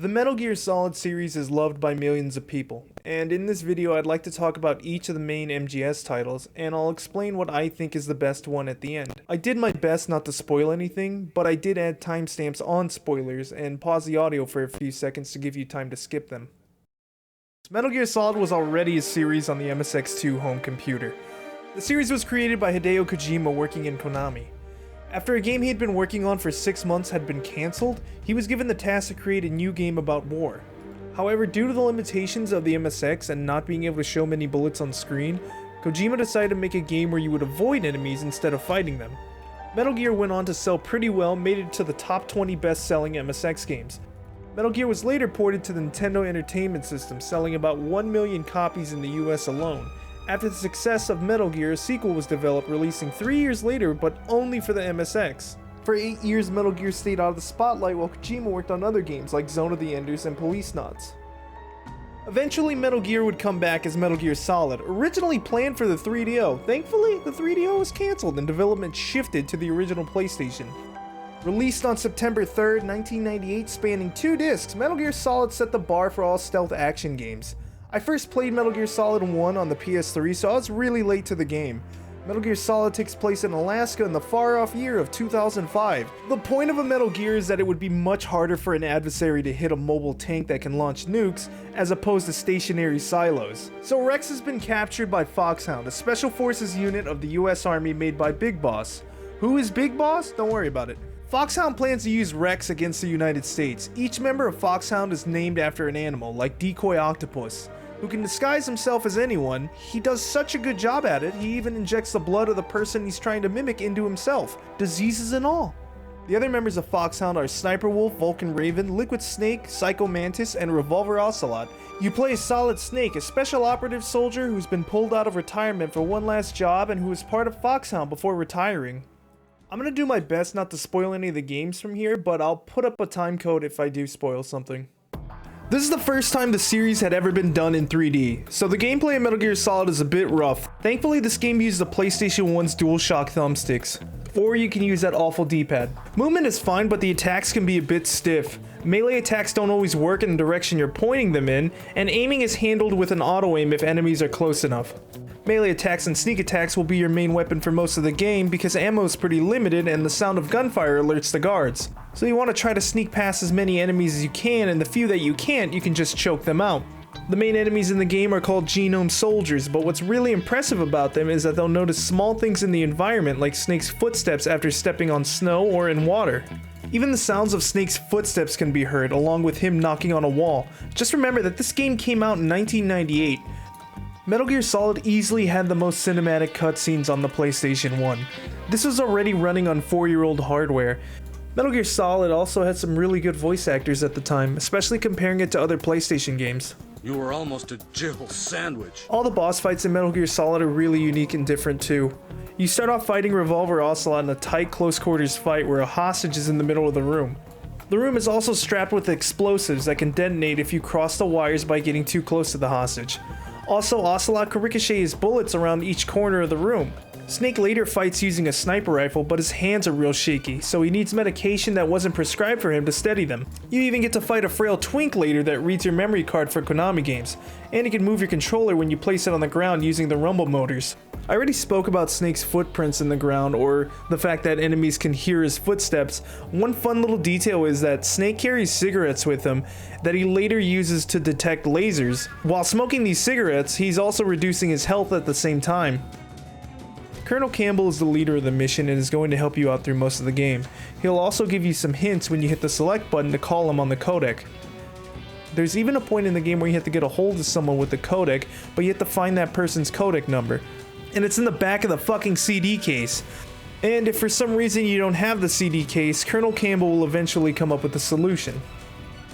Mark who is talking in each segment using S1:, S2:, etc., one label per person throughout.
S1: The Metal Gear Solid series is loved by millions of people, and in this video I'd like to talk about each of the main MGS titles, and I'll explain what I think is the best one at the end. I did my best not to spoil anything, but I did add timestamps on spoilers and pause the audio for a few seconds to give you time to skip them. Metal Gear Solid was already a series on the MSX2 home computer. The series was created by Hideo Kojima working in Konami. After a game he had been working on for 6 months had been cancelled, he was given the task to create a new game about war. However, due to the limitations of the MSX and not being able to show many bullets on screen, Kojima decided to make a game where you would avoid enemies instead of fighting them. Metal Gear went on to sell pretty well, made it to the top 20 best-selling MSX games. Metal Gear was later ported to the Nintendo Entertainment System, selling about 1 million copies in the US alone. After the success of Metal Gear, a sequel was developed, releasing 3 years later, but only for the MSX. For 8 years, Metal Gear stayed out of the spotlight while Kojima worked on other games like Zone of the Enders and Policenauts. Eventually, Metal Gear would come back as Metal Gear Solid, originally planned for the 3DO. Thankfully, the 3DO was cancelled and development shifted to the original PlayStation. Released on September 3rd, 1998, spanning 2 discs, Metal Gear Solid set the bar for all stealth action games. I first played Metal Gear Solid 1 on the PS3, so I was really late to the game. Metal Gear Solid takes place in Alaska in the far-off year of 2005. The point of a Metal Gear is that it would be much harder for an adversary to hit a mobile tank that can launch nukes, as opposed to stationary silos. So Rex has been captured by Foxhound, a special forces unit of the US Army made by Big Boss. Who is Big Boss? Don't worry about it. Foxhound plans to use Rex against the United States. Each member of Foxhound is named after an animal, like Decoy Octopus, who can disguise himself as anyone. He does such a good job at it, he even injects the blood of the person he's trying to mimic into himself, diseases and all. The other members of Foxhound are Sniper Wolf, Vulcan Raven, Liquid Snake, Psycho Mantis, and Revolver Ocelot. You play as Solid Snake, a special operative soldier who's been pulled out of retirement for one last job and who was part of Foxhound before retiring. I'm gonna do my best not to spoil any of the games from here, but I'll put up a time code if I do spoil something. This is the first time the series had ever been done in 3D, so the gameplay of Metal Gear Solid is a bit rough. Thankfully, this game uses the PlayStation 1's DualShock thumbsticks, or you can use that awful D-pad. Movement is fine, but the attacks can be a bit stiff. Melee attacks don't always work in the direction you're pointing them in, and aiming is handled with an auto-aim if enemies are close enough. Melee attacks and sneak attacks will be your main weapon for most of the game because ammo is pretty limited and the sound of gunfire alerts the guards. So you want to try to sneak past as many enemies as you can, and the few that you can't, you can just choke them out. The main enemies in the game are called Genome Soldiers, but what's really impressive about them is that they'll notice small things in the environment like Snake's footsteps after stepping on snow or in water. Even the sounds of Snake's footsteps can be heard, along with him knocking on a wall. Just remember that this game came out in 1998. Metal Gear Solid easily had the most cinematic cutscenes on the PlayStation 1. This was already running on 4-year-old hardware. Metal Gear Solid also had some really good voice actors at the time, especially comparing it to other PlayStation games.
S2: You were almost a Jill sandwich.
S1: All the boss fights in Metal Gear Solid are really unique and different too. You start off fighting Revolver Ocelot in a tight close quarters fight where a hostage is in the middle of the room. The room is also strapped with explosives that can detonate if you cross the wires by getting too close to the hostage. Also, Ocelot can ricochet his bullets around each corner of the room. Snake later fights using a sniper rifle, but his hands are real shaky, so he needs medication that wasn't prescribed for him to steady them. You even get to fight a frail twink later that reads your memory card for Konami games, and you can move your controller when you place it on the ground using the rumble motors. I already spoke about Snake's footprints in the ground, or the fact that enemies can hear his footsteps. One fun little detail is that Snake carries cigarettes with him that he later uses to detect lasers. While smoking these cigarettes, he's also reducing his health at the same time. Colonel Campbell is the leader of the mission and is going to help you out through most of the game. He'll also give you some hints when you hit the select button to call him on the codec. There's even a point in the game where you have to get a hold of someone with the codec, but you have to find that person's codec number. And it's in the back of the fucking CD case. And if for some reason you don't have the CD case, Colonel Campbell will eventually come up with a solution.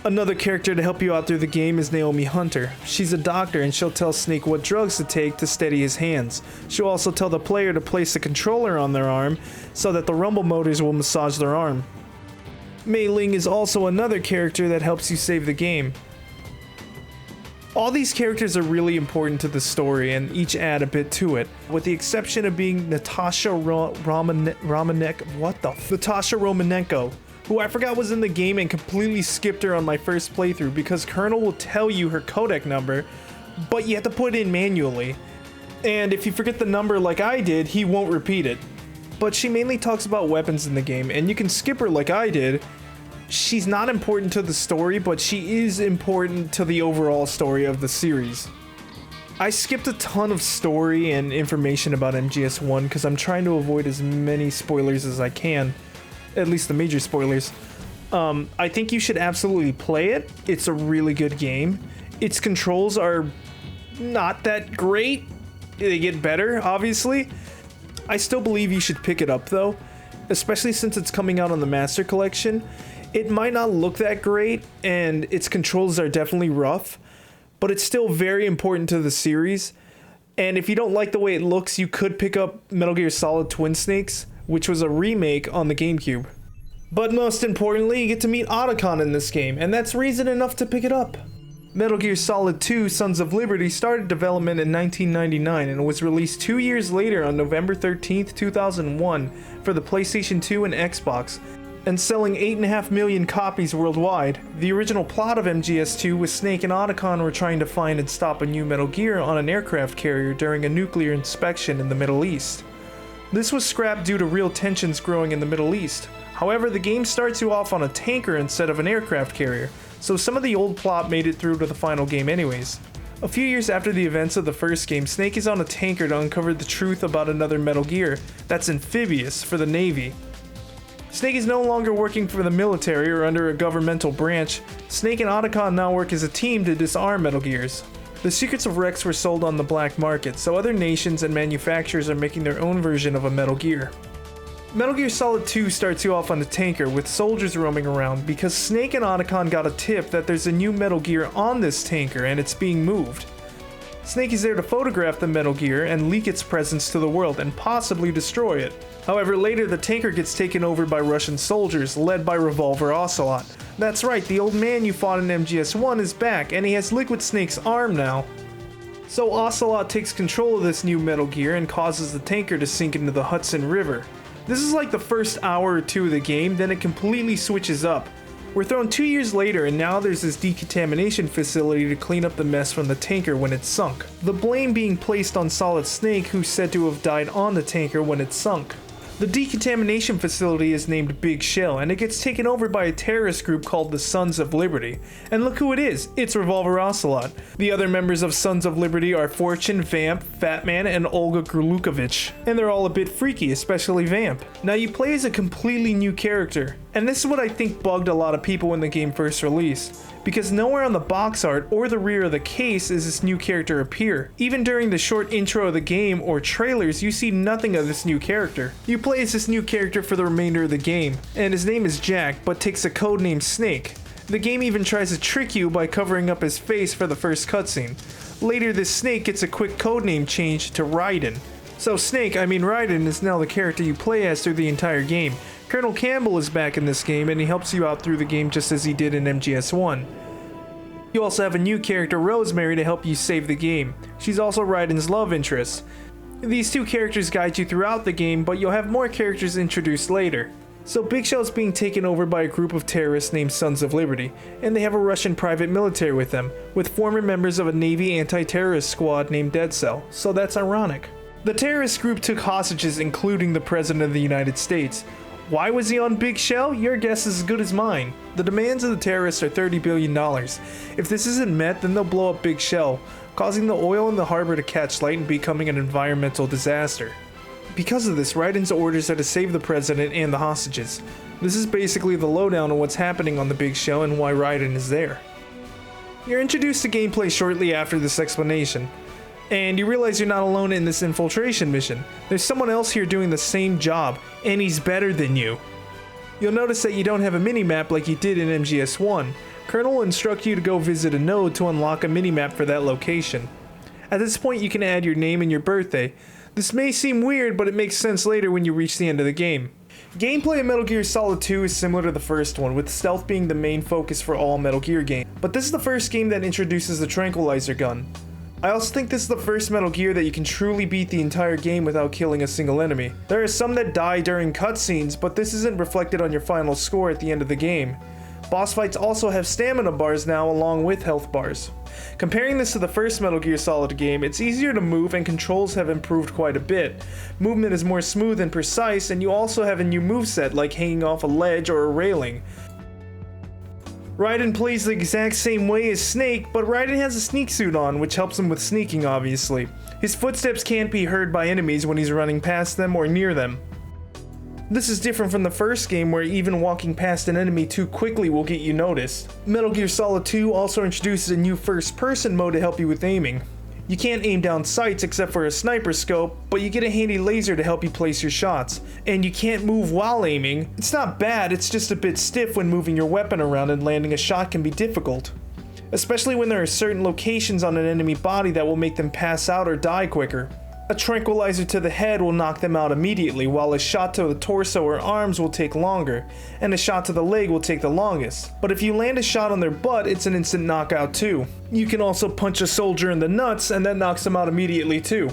S1: Another character to help you out through the game is Naomi Hunter. She's a doctor and she'll tell Snake what drugs to take to steady his hands. She'll also tell the player to place the controller on their arm so that the rumble motors will massage their arm. Mei Ling is also another character that helps you save the game. All these characters are really important to the story and each add a bit to it, with the exception of being Natasha Romanenko, who I forgot was in the game and completely skipped her on my first playthrough because Colonel will tell you her codec number, but you have to put it in manually. And if you forget the number like I did, he won't repeat it. But she mainly talks about weapons in the game, and you can skip her like I did. She's not important to the story, but she is important to the overall story of the series. I skipped a ton of story and information about MGS1 because I'm trying to avoid as many spoilers as I can, at least the major spoilers. I think you should absolutely play it. It's a really good game. Its controls are not that great. They get better, obviously. I still believe you should pick it up though, especially since it's coming out on the Master Collection. It might not look that great, and its controls are definitely rough, but it's still very important to the series. And if you don't like the way it looks, you could pick up Metal Gear Solid Twin Snakes, which was a remake on the GameCube. But most importantly, you get to meet Otacon in this game, and that's reason enough to pick it up. Metal Gear Solid 2 Sons of Liberty started development in 1999 and was released 2 years later on November 13th, 2001 for the PlayStation 2 and Xbox, and selling 8.5 million copies worldwide. The original plot of MGS2 was Snake and Otacon were trying to find and stop a new Metal Gear on an aircraft carrier during a nuclear inspection in the Middle East. This was scrapped due to real tensions growing in the Middle East. However, the game starts you off on a tanker instead of an aircraft carrier, so some of the old plot made it through to the final game anyways. A few years after the events of the first game, Snake is on a tanker to uncover the truth about another Metal Gear that's amphibious for the Navy. Snake is no longer working for the military or under a governmental branch. Snake and Otacon now work as a team to disarm Metal Gears. The secrets of Rex were sold on the black market, so other nations and manufacturers are making their own version of a Metal Gear. Metal Gear Solid 2 starts you off on a tanker with soldiers roaming around because Snake and Otacon got a tip that there's a new Metal Gear on this tanker and it's being moved. Snake is there to photograph the Metal Gear and leak its presence to the world and possibly destroy it. However, later the tanker gets taken over by Russian soldiers led by Revolver Ocelot. That's right, the old man you fought in MGS1 is back and he has Liquid Snake's arm now. So Ocelot takes control of this new Metal Gear and causes the tanker to sink into the Hudson River. This is like the first hour or two of the game, then it completely switches up. We're thrown 2 years later and now there's this decontamination facility to clean up the mess from the tanker when it sunk. The blame being placed on Solid Snake, who's said to have died on the tanker when it sunk. The decontamination facility is named Big Shell, and it gets taken over by a terrorist group called the Sons of Liberty. And look who it is, it's Revolver Ocelot. The other members of Sons of Liberty are Fortune, Vamp, Fatman, and Olga Grulukovich. And they're all a bit freaky, especially Vamp. Now you play as a completely new character, and this is what I think bugged a lot of people when the game first released. Because nowhere on the box art or the rear of the case is this new character appear. Even during the short intro of the game or trailers, you see nothing of this new character. You play as this new character for the remainder of the game, and his name is Jack, but takes a codename Snake. The game even tries to trick you by covering up his face for the first cutscene. Later, this Snake gets a quick codename change to Raiden. So Raiden is now the character you play as through the entire game. Colonel Campbell is back in this game and he helps you out through the game just as he did in MGS1. You also have a new character, Rosemary, to help you save the game. She's also Raiden's love interest. These two characters guide you throughout the game, but you'll have more characters introduced later. So Big Shell is being taken over by a group of terrorists named Sons of Liberty, and they have a Russian private military with them, with former members of a Navy anti-terrorist squad named Dead Cell, so that's ironic. The terrorist group took hostages, including the President of the United States. Why was he on Big Shell? Your guess is as good as mine. The demands of the terrorists are $30 billion. If this isn't met, then they'll blow up Big Shell, causing the oil in the harbor to catch light and becoming an environmental disaster. Because of this, Raiden's orders are to save the president and the hostages. This is basically the lowdown on what's happening on the Big Shell and why Raiden is there. You're introduced to gameplay shortly after this explanation, and you realize you're not alone in this infiltration mission. There's someone else here doing the same job, and he's better than you. You'll notice that you don't have a minimap like you did in MGS1. Colonel will instruct you to go visit a node to unlock a minimap for that location. At this point you can add your name and your birthday. This may seem weird, but it makes sense later when you reach the end of the game. Gameplay in Metal Gear Solid 2 is similar to the first one, with stealth being the main focus for all Metal Gear games. But this is the first game that introduces the tranquilizer gun. I also think this is the first Metal Gear that you can truly beat the entire game without killing a single enemy. There are some that die during cutscenes, but this isn't reflected on your final score at the end of the game. Boss fights also have stamina bars now along with health bars. Comparing this to the first Metal Gear Solid game, it's easier to move and controls have improved quite a bit. Movement is more smooth and precise, and you also have a new moveset like hanging off a ledge or a railing. Raiden plays the exact same way as Snake, but Raiden has a sneak suit on, which helps him with sneaking obviously. His footsteps can't be heard by enemies when he's running past them or near them. This is different from the first game where even walking past an enemy too quickly will get you noticed. Metal Gear Solid 2 also introduces a new first-person mode to help you with aiming. You can't aim down sights except for a sniper scope, but you get a handy laser to help you place your shots. And you can't move while aiming. It's not bad, it's just a bit stiff when moving your weapon around and landing a shot can be difficult. Especially when there are certain locations on an enemy body that will make them pass out or die quicker. A tranquilizer to the head will knock them out immediately, while a shot to the torso or arms will take longer, and a shot to the leg will take the longest. But if you land a shot on their butt, it's an instant knockout too. You can also punch a soldier in the nuts, and that knocks them out immediately too.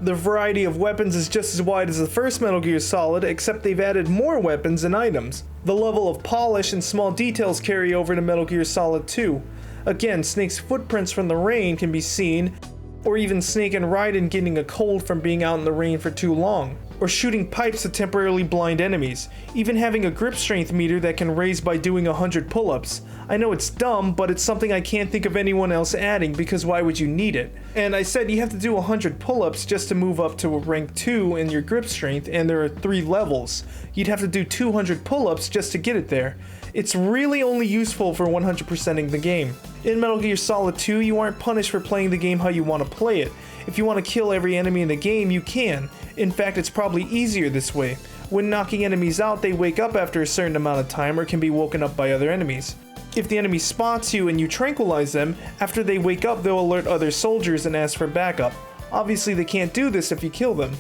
S1: The variety of weapons is just as wide as the first Metal Gear Solid, except they've added more weapons and items. The level of polish and small details carry over to Metal Gear Solid 2. Again, Snake's footprints from the rain can be seen, or even Snake and Raiden getting a cold from being out in the rain for too long, or shooting pipes to temporarily blind enemies, even having a grip strength meter that can raise by doing 100 pull-ups. I know it's dumb, but it's something I can't think of anyone else adding because why would you need it? And I said you have to do 100 pull-ups just to move up to a rank 2 in your grip strength, and there are 3 levels. You'd have to do 200 pull-ups just to get it there. It's really only useful for 100%ing the game. In Metal Gear Solid 2, you aren't punished for playing the game how you want to play it. If you want to kill every enemy in the game, you can. In fact, it's probably easier this way. When knocking enemies out, they wake up after a certain amount of time or can be woken up by other enemies. If the enemy spots you and you tranquilize them, after they wake up they'll alert other soldiers and ask for backup. Obviously they can't do this if you kill them.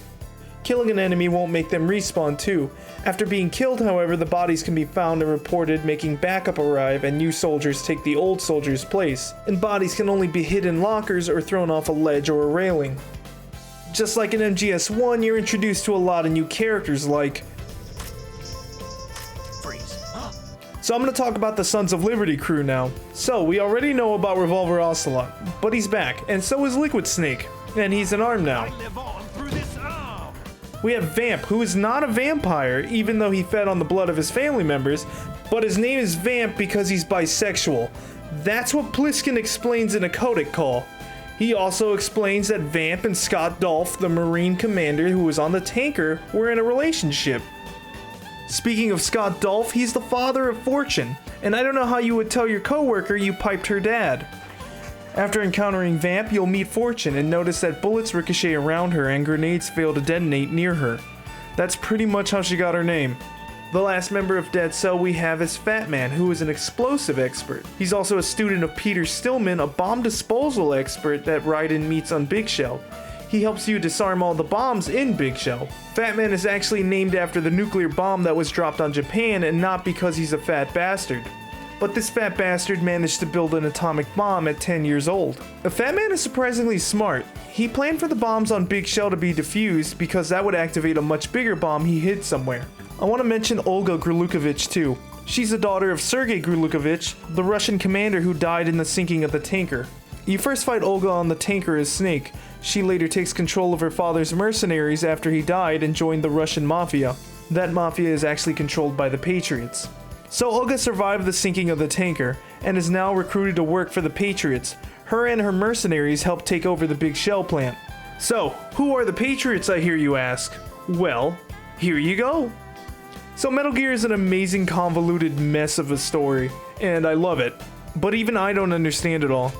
S1: Killing an enemy won't make them respawn too. After being killed, however, the bodies can be found and reported, making backup arrive and new soldiers take the old soldiers' place. And bodies can only be hid in lockers or thrown off a ledge or a railing. Just like in MGS1, you're introduced to a lot of new characters like... So I'm going to talk about the Sons of Liberty crew now. So, we already know about Revolver Ocelot, but he's back, and so is Liquid Snake, and he's an arm now. We have Vamp, who is not a vampire, even though he fed on the blood of his family members, but his name is Vamp because he's bisexual. That's what Pliskin explains in a Codec call. He also explains that Vamp and Scott Dolph, the Marine commander who was on the tanker, were in a relationship. Speaking of Scott Dolph, he's the father of Fortune, and I don't know how you would tell your coworker you piped her dad. After encountering Vamp, you'll meet Fortune and notice that bullets ricochet around her and grenades fail to detonate near her. That's pretty much how she got her name. The last member of Dead Cell we have is Fat Man, who is an explosive expert. He's also a student of Peter Stillman, a bomb disposal expert that Raiden meets on Big Shell. He helps you disarm all the bombs in Big Shell. Fat Man is actually named after the nuclear bomb that was dropped on Japan and not because he's a fat bastard. But this fat bastard managed to build an atomic bomb at 10 years old. The Fat Man is surprisingly smart. He planned for the bombs on Big Shell to be defused because that would activate a much bigger bomb he hid somewhere. I want to mention Olga Grulukovich too. She's the daughter of Sergei Grulukovich, the Russian commander who died in the sinking of the tanker. You first fight Olga on the tanker as Snake. She later takes control of her father's mercenaries after he died and joined the Russian mafia. That mafia is actually controlled by the Patriots. So Olga survived the sinking of the tanker, and is now recruited to work for the Patriots. Her and her mercenaries helped take over the Big Shell plant. So, who are the Patriots, I hear you ask? Well, here you go. So Metal Gear is an amazing convoluted mess of a story, and I love it. But even I don't understand it all.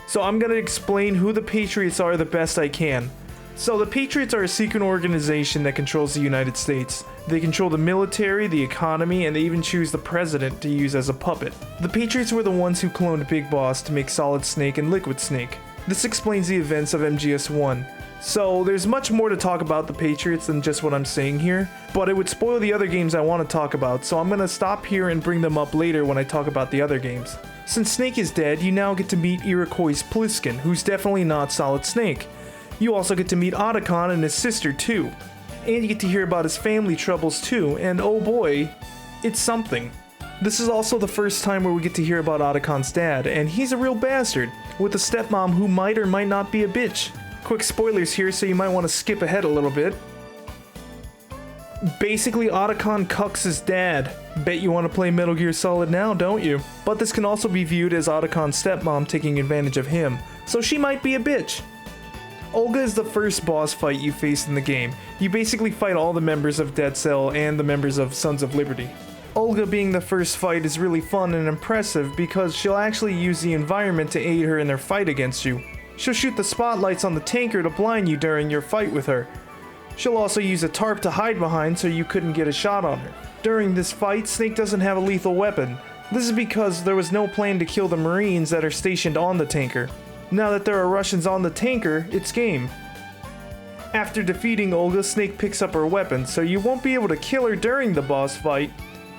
S1: So I'm gonna explain who the Patriots are the best I can. So the Patriots are a secret organization that controls the United States. They control the military, the economy, and they even choose the president to use as a puppet. The Patriots were the ones who cloned Big Boss to make Solid Snake and Liquid Snake. This explains the events of MGS1. So there's much more to talk about the Patriots than just what I'm saying here, but it would spoil the other games I want to talk about, so I'm gonna stop here and bring them up later when I talk about the other games. Since Snake is dead, you now get to meet Iroquois' Pliskin, who's definitely not Solid Snake. You also get to meet Otacon and his sister too. And you get to hear about his family troubles too, and oh boy, it's something. This is also the first time where we get to hear about Otacon's dad, and he's a real bastard, with a stepmom who might or might not be a bitch. Quick spoilers here, so you might want to skip ahead a little bit. Basically, Otacon cucks his dad. Bet you want to play Metal Gear Solid now, don't you? But this can also be viewed as Otacon's stepmom taking advantage of him, so she might be a bitch. Olga is the first boss fight you face in the game. You basically fight all the members of Dead Cell and the members of Sons of Liberty. Olga being the first fight is really fun and impressive because she'll actually use the environment to aid her in their fight against you. She'll shoot the spotlights on the tanker to blind you during your fight with her. She'll also use a tarp to hide behind so you couldn't get a shot on her. During this fight, Snake doesn't have a lethal weapon. This is because there was no plan to kill the Marines that are stationed on the tanker. Now that there are Russians on the tanker, it's game. After defeating Olga, Snake picks up her weapon, so you won't be able to kill her during the boss fight,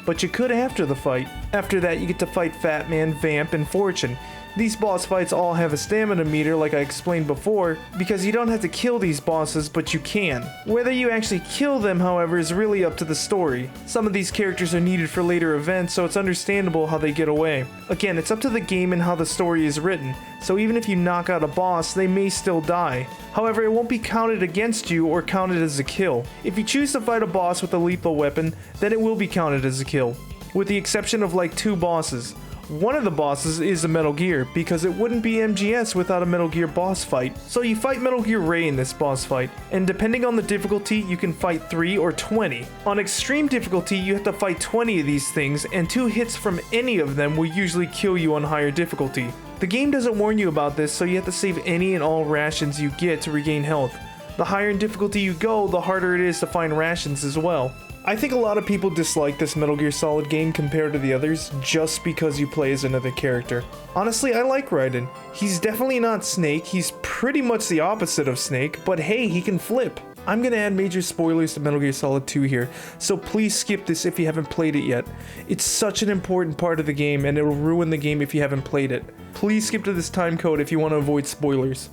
S1: but you could after the fight. After that, you get to fight Fat Man, Vamp, and Fortune. These boss fights all have a stamina meter like I explained before, because you don't have to kill these bosses, but you can. Whether you actually kill them, however, is really up to the story. Some of these characters are needed for later events, so it's understandable how they get away. Again, it's up to the game and how the story is written, so even if you knock out a boss, they may still die. However, it won't be counted against you or counted as a kill. If you choose to fight a boss with a lethal weapon, then it will be counted as a kill, with the exception of like 2 bosses. One of the bosses is a Metal Gear, because it wouldn't be MGS without a Metal Gear boss fight. So you fight Metal Gear Ray in this boss fight, and depending on the difficulty, you can fight 3 or 20. On extreme difficulty, you have to fight 20 of these things, and 2 hits from any of them will usually kill you on higher difficulty. The game doesn't warn you about this, so you have to save any and all rations you get to regain health. The higher in difficulty you go, the harder it is to find rations as well. I think a lot of people dislike this Metal Gear Solid game compared to the others just because you play as another character. Honestly, I like Raiden. He's definitely not Snake, he's pretty much the opposite of Snake, but hey, he can flip. I'm gonna add major spoilers to Metal Gear Solid 2 here, so please skip this if you haven't played it yet. It's such an important part of the game and it'll ruin the game if you haven't played it. Please skip to this time code if you want to avoid spoilers.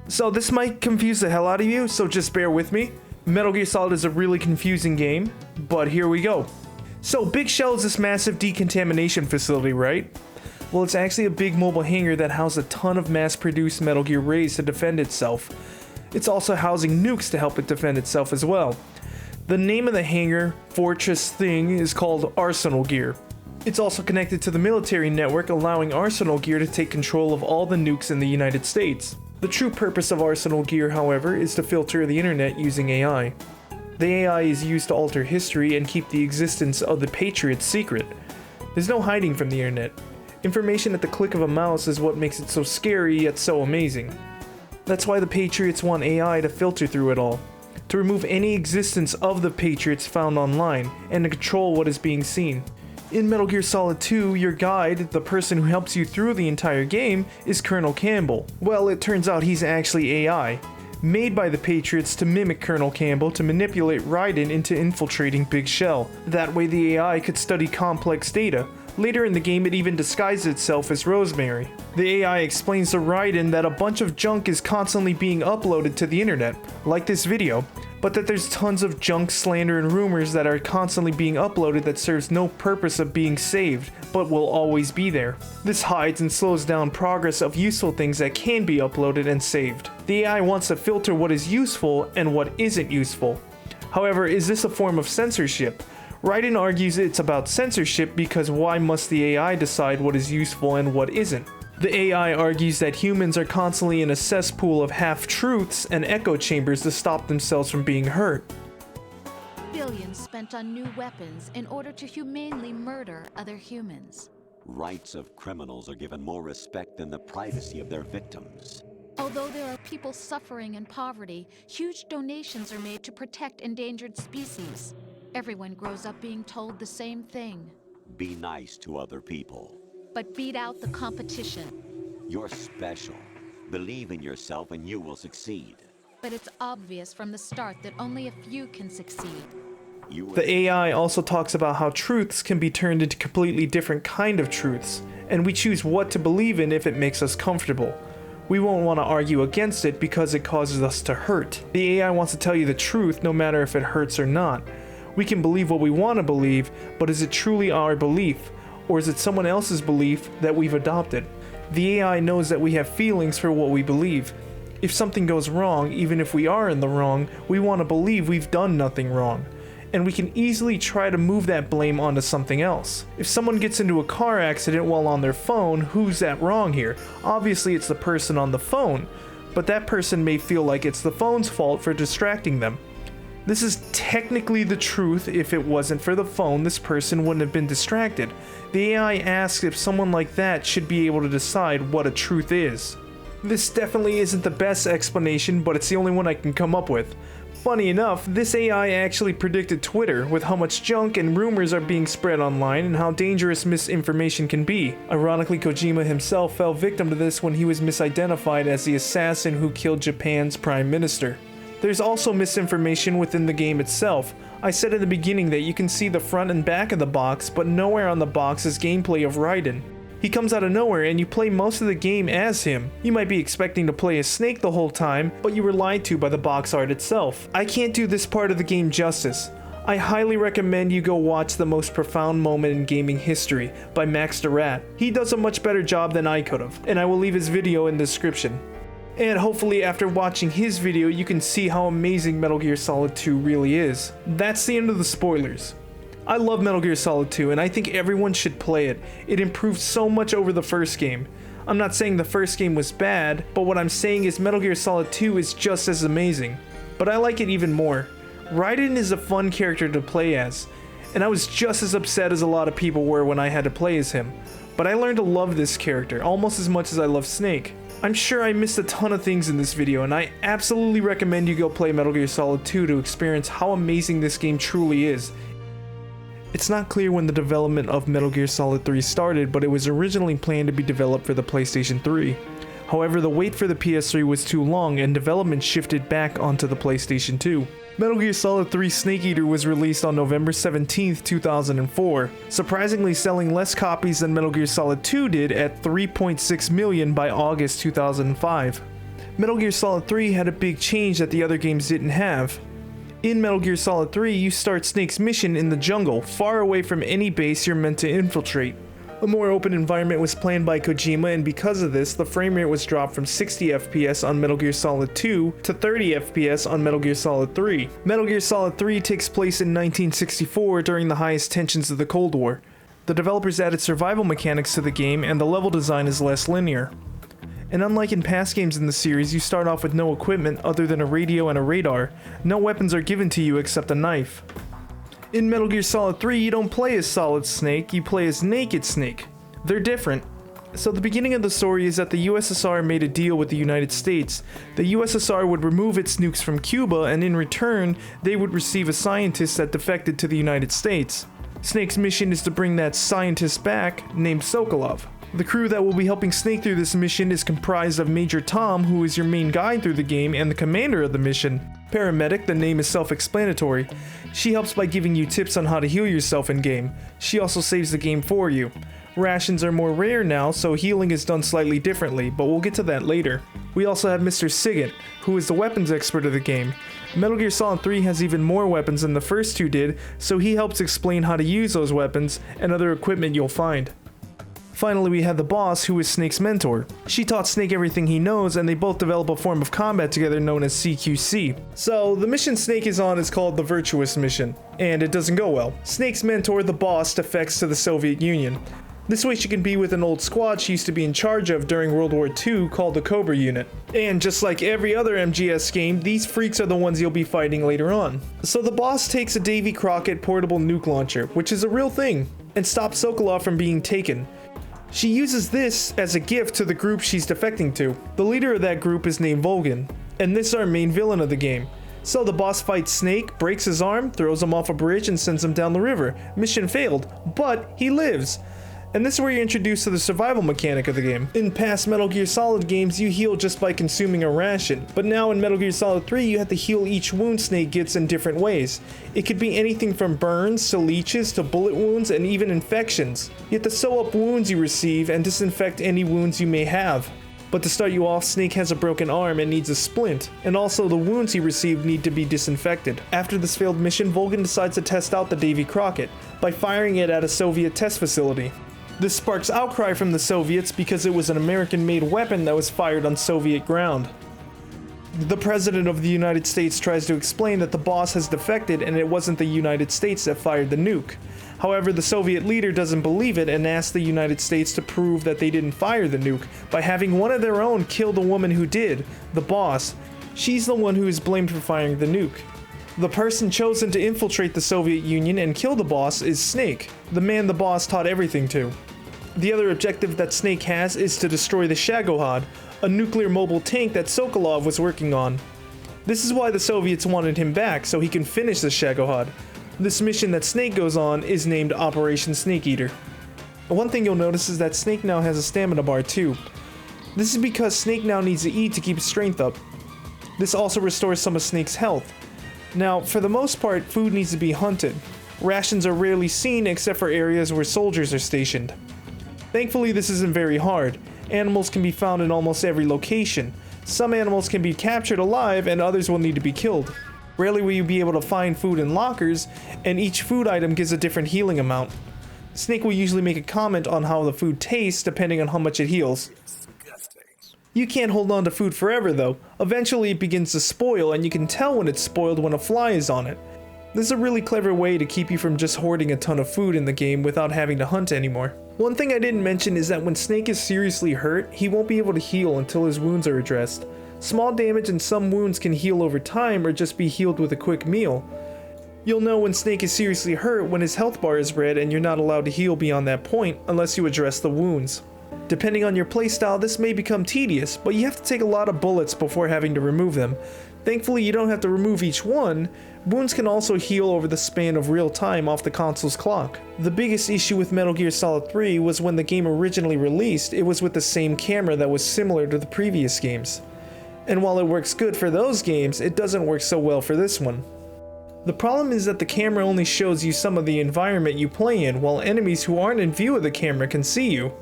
S1: So this might confuse the hell out of you, so just bear with me. Metal Gear Solid is a really confusing game, but here we go. So Big Shell is this massive decontamination facility, right? Well, it's actually a big mobile hangar that houses a ton of mass-produced Metal Gear Rays to defend itself. It's also housing nukes to help it defend itself as well. The name of the hangar, fortress thing, is called Arsenal Gear. It's also connected to the military network, allowing Arsenal Gear to take control of all the nukes in the United States. The true purpose of Arsenal Gear, however, is to filter the internet using AI. The AI is used to alter history and keep the existence of the Patriots secret. There's no hiding from the internet. Information at the click of a mouse is what makes it so scary yet so amazing. That's why the Patriots want AI to filter through it all, to remove any existence of the Patriots found online, and to control what is being seen. In Metal Gear Solid 2, your guide, the person who helps you through the entire game, is Colonel Campbell. Well, it turns out he's actually AI, made by the Patriots to mimic Colonel Campbell to manipulate Raiden into infiltrating Big Shell. That way the AI could study complex data. Later in the game, it even disguises itself as Rosemary. The AI explains to Raiden that a bunch of junk is constantly being uploaded to the internet, like this video, but that there's tons of junk, slander, and rumors that are constantly being uploaded that serves no purpose of being saved, but will always be there. This hides and slows down progress of useful things that can be uploaded and saved. The AI wants to filter what is useful and what isn't useful. However, is this a form of censorship? Raiden argues it's about censorship because why must the AI decide what is useful and what isn't? The AI argues that humans are constantly in a cesspool of half-truths and echo chambers to stop themselves from being hurt.
S3: Billions spent on new weapons in order to humanely murder other humans.
S4: Rights of criminals are given more respect than the privacy of their victims.
S3: Although there are people suffering in poverty, huge donations are made to protect endangered species. Everyone grows up being told the same thing.
S4: Be nice to other people.
S3: But beat out the competition.
S4: You're special. Believe in yourself and you will succeed.
S3: But it's obvious from the start that only a few can succeed.
S1: The AI also talks about how truths can be turned into completely different kind of truths, and we choose what to believe in if it makes us comfortable. We won't want to argue against it because it causes us to hurt. The AI wants to tell you the truth no matter if it hurts or not. We can believe what we want to believe, but is it truly our belief? Or is it someone else's belief that we've adopted? The AI knows that we have feelings for what we believe. If something goes wrong, even if we are in the wrong, we want to believe we've done nothing wrong. And we can easily try to move that blame onto something else. If someone gets into a car accident while on their phone, who's at wrong here? Obviously it's the person on the phone, but that person may feel like it's the phone's fault for distracting them. This is technically the truth. If it wasn't for the phone, this person wouldn't have been distracted. The AI asks if someone like that should be able to decide what a truth is. This definitely isn't the best explanation, but it's the only one I can come up with. Funny enough, this AI actually predicted Twitter, with how much junk and rumors are being spread online and how dangerous misinformation can be. Ironically, Kojima himself fell victim to this when he was misidentified as the assassin who killed Japan's prime minister. There's also misinformation within the game itself. I said in the beginning that you can see the front and back of the box, but nowhere on the box is gameplay of Raiden. He comes out of nowhere and you play most of the game as him. You might be expecting to play as Snake the whole time, but you were lied to by the box art itself. I can't do this part of the game justice. I highly recommend you go watch The Most Profound Moment in Gaming History by Max the Rat. He does a much better job than I could have, and I will leave his video in the description. And hopefully after watching his video you can see how amazing Metal Gear Solid 2 really is. That's the end of the spoilers. I love Metal Gear Solid 2 and I think everyone should play it. It improved so much over the first game. I'm not saying the first game was bad, but what I'm saying is Metal Gear Solid 2 is just as amazing. But I like it even more. Raiden is a fun character to play as, and I was just as upset as a lot of people were when I had to play as him. But I learned to love this character almost as much as I love Snake. I'm sure I missed a ton of things in this video, and I absolutely recommend you go play Metal Gear Solid 2 to experience how amazing this game truly is. It's not clear when the development of Metal Gear Solid 3 started, but it was originally planned to be developed for the PlayStation 3. However, the wait for the PS3 was too long and development shifted back onto the PlayStation 2. Metal Gear Solid 3 Snake Eater was released on November 17, 2004, surprisingly selling less copies than Metal Gear Solid 2 did at 3.6 million by August 2005. Metal Gear Solid 3 had a big change that the other games didn't have. In Metal Gear Solid 3, you start Snake's mission in the jungle, far away from any base you're meant to infiltrate. A more open environment was planned by Kojima, and because of this, the frame rate was dropped from 60 FPS on Metal Gear Solid 2 to 30 FPS on Metal Gear Solid 3. Metal Gear Solid 3 takes place in 1964 during the highest tensions of the Cold War. The developers added survival mechanics to the game, and the level design is less linear. And unlike in past games in the series, you start off with no equipment other than a radio and a radar. No weapons are given to you except a knife. In Metal Gear Solid 3, you don't play as Solid Snake, you play as Naked Snake. They're different. So the beginning of the story is that the USSR made a deal with the United States. The USSR would remove its nukes from Cuba, and in return, they would receive a scientist that defected to the United States. Snake's mission is to bring that scientist back, named Sokolov. The crew that will be helping Snake through this mission is comprised of Major Tom, who is your main guide through the game, and the commander of the mission. Paramedic, the name is self-explanatory. She helps by giving you tips on how to heal yourself in-game. She also saves the game for you. Rations are more rare now, so healing is done slightly differently, but we'll get to that later. We also have Mr. Sigint, who is the weapons expert of the game. Metal Gear Solid 3 has even more weapons than the first two did, so he helps explain how to use those weapons and other equipment you'll find. Finally, we have the boss, who is Snake's mentor. She taught Snake everything he knows, and they both develop a form of combat together known as CQC. So, the mission Snake is on is called the Virtuous Mission, and it doesn't go well. Snake's mentor, the boss, defects to the Soviet Union. This way she can be with an old squad she used to be in charge of during World War II called the Cobra Unit. And just like every other MGS game, these freaks are the ones you'll be fighting later on. So the boss takes a Davy Crockett portable nuke launcher, which is a real thing, and stops Sokolov from being taken. She uses this as a gift to the group she's defecting to. The leader of that group is named Volgin, and this is our main villain of the game. So the boss fights Snake, breaks his arm, throws him off a bridge, and sends him down the river. Mission failed, but he lives. And this is where you're introduced to the survival mechanic of the game. In past Metal Gear Solid games, you heal just by consuming a ration, but now in Metal Gear Solid 3, you have to heal each wound Snake gets in different ways. It could be anything from burns, to leeches, to bullet wounds, and even infections. You have to sew up wounds you receive and disinfect any wounds you may have. But to start you off, Snake has a broken arm and needs a splint, and also the wounds he received need to be disinfected. After this failed mission, Volgin decides to test out the Davy Crockett by firing it at a Soviet test facility. This sparks outcry from the Soviets because it was an American-made weapon that was fired on Soviet ground. The President of the United States tries to explain that the boss has defected and it wasn't the United States that fired the nuke. However, the Soviet leader doesn't believe it and asks the United States to prove that they didn't fire the nuke by having one of their own kill the woman who did, the boss. She's the one who is blamed for firing the nuke. The person chosen to infiltrate the Soviet Union and kill the boss is Snake, the man the boss taught everything to. The other objective that Snake has is to destroy the Shagohod, a nuclear mobile tank that Sokolov was working on. This is why the Soviets wanted him back, so he can finish the Shagohod. This mission that Snake goes on is named Operation Snake Eater. One thing you'll notice is that Snake now has a stamina bar too. This is because Snake now needs to eat to keep his strength up. This also restores some of Snake's health. Now, for the most part, food needs to be hunted. Rations are rarely seen except for areas where soldiers are stationed. Thankfully, this isn't very hard. Animals can be found in almost every location. Some animals can be captured alive and others will need to be killed. Rarely will you be able to find food in lockers, and each food item gives a different healing amount. Snake will usually make a comment on how the food tastes depending on how much it heals. You can't hold on to food forever though. Eventually it begins to spoil, and you can tell when it's spoiled when a fly is on it. This is a really clever way to keep you from just hoarding a ton of food in the game without having to hunt anymore. One thing I didn't mention is that when Snake is seriously hurt, he won't be able to heal until his wounds are addressed. Small damage and some wounds can heal over time or just be healed with a quick meal. You'll know when Snake is seriously hurt when his health bar is red and you're not allowed to heal beyond that point unless you address the wounds. Depending on your playstyle, this may become tedious, but you have to take a lot of bullets before having to remove them. Thankfully, you don't have to remove each one. Wounds can also heal over the span of real time off the console's clock. The biggest issue with Metal Gear Solid 3 was when the game originally released, it was with the same camera that was similar to the previous games. And while it works good for those games, it doesn't work so well for this one. The problem is that the camera only shows you some of the environment you play in, while enemies who aren't in view of the camera can see you.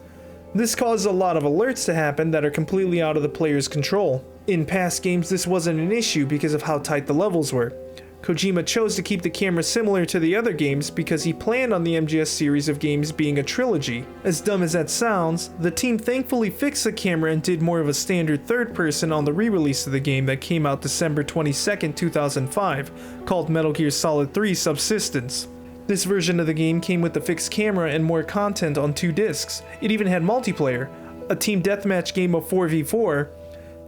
S1: This causes a lot of alerts to happen that are completely out of the player's control. In past games, this wasn't an issue because of how tight the levels were. Kojima chose to keep the camera similar to the other games because he planned on the MGS series of games being a trilogy. As dumb as that sounds, the team thankfully fixed the camera and did more of a standard third person on the re-release of the game that came out December 22nd, 2005, called Metal Gear Solid 3 Subsistence. This version of the game came with the fixed camera and more content on 2 discs. It even had multiplayer, a team deathmatch game of 4v4.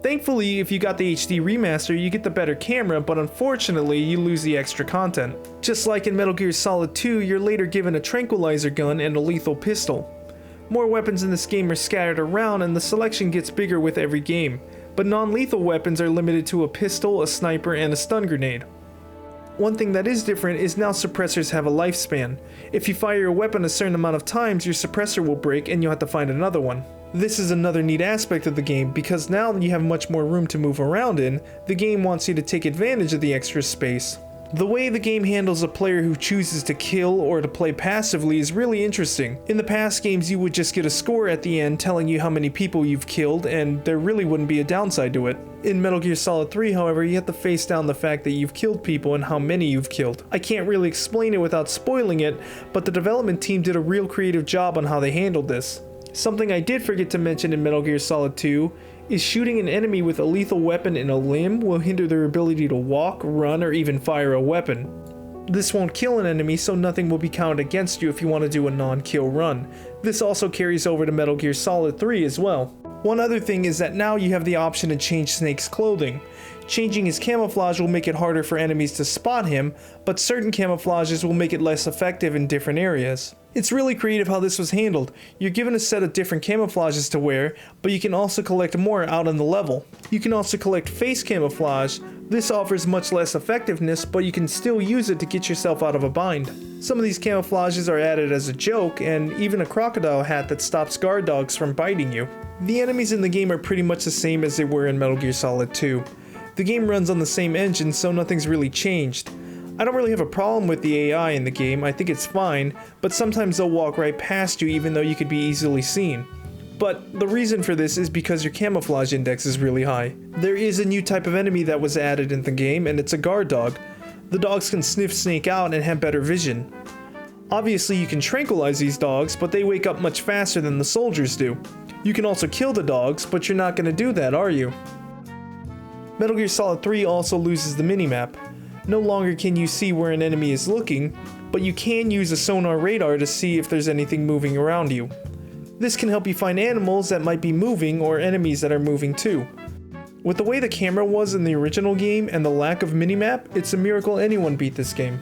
S1: Thankfully, if you got the HD remaster, you get the better camera, but unfortunately, you lose the extra content. Just like in Metal Gear Solid 2, you're later given a tranquilizer gun and a lethal pistol. More weapons in this game are scattered around and the selection gets bigger with every game, but non-lethal weapons are limited to a pistol, a sniper, and a stun grenade. One thing that is different is now suppressors have a lifespan. If you fire your weapon a certain amount of times, your suppressor will break and you'll have to find another one. This is another neat aspect of the game because now you have much more room to move around in. The game wants you to take advantage of the extra space. The way the game handles a player who chooses to kill or to play passively is really interesting. In the past games you would just get a score at the end telling you how many people you've killed, and there really wouldn't be a downside to it. In Metal Gear Solid 3, however, you have to face down the fact that you've killed people and how many you've killed. I can't really explain it without spoiling it, but the development team did a real creative job on how they handled this. Something I did forget to mention in Metal Gear Solid 2 is shooting an enemy with a lethal weapon in a limb will hinder their ability to walk, run, or even fire a weapon. This won't kill an enemy, so nothing will be counted against you if you want to do a non-kill run. This also carries over to Metal Gear Solid 3 as well. One other thing is that now you have the option to change Snake's clothing. Changing his camouflage will make it harder for enemies to spot him, but certain camouflages will make it less effective in different areas. It's really creative how this was handled. You're given a set of different camouflages to wear, but you can also collect more out on the level. You can also collect face camouflage. This offers much less effectiveness, but you can still use it to get yourself out of a bind. Some of these camouflages are added as a joke, and even a crocodile hat that stops guard dogs from biting you. The enemies in the game are pretty much the same as they were in Metal Gear Solid 2. The game runs on the same engine, so nothing's really changed. I don't really have a problem with the AI in the game, I think it's fine, but sometimes they'll walk right past you even though you could be easily seen. But the reason for this is because your camouflage index is really high. There is a new type of enemy that was added in the game, and it's a guard dog. The dogs can sniff Snake out and have better vision. Obviously you can tranquilize these dogs, but they wake up much faster than the soldiers do. You can also kill the dogs, but you're not going to do that, are you? Metal Gear Solid 3 also loses the minimap. No longer can you see where an enemy is looking, but you can use a sonar radar to see if there's anything moving around you. This can help you find animals that might be moving or enemies that are moving too. With the way the camera was in the original game and the lack of minimap, it's a miracle anyone beat this game.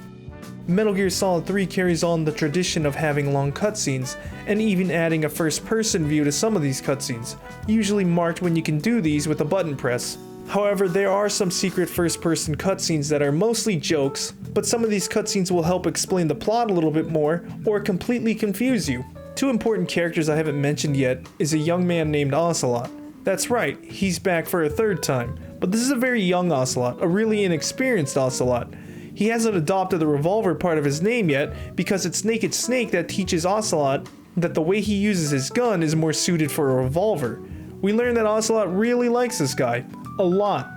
S1: Metal Gear Solid 3 carries on the tradition of having long cutscenes, and even adding a first-person view to some of these cutscenes, usually marked when you can do these with a button press. However, there are some secret first-person cutscenes that are mostly jokes, but some of these cutscenes will help explain the plot a little bit more, or completely confuse you. Two important characters I haven't mentioned yet is a young man named Ocelot. That's right, he's back for a third time, but this is a very young Ocelot, a really inexperienced Ocelot. He hasn't adopted the revolver part of his name yet, because it's Naked Snake that teaches Ocelot that the way he uses his gun is more suited for a revolver. We learn that Ocelot really likes this guy. A lot.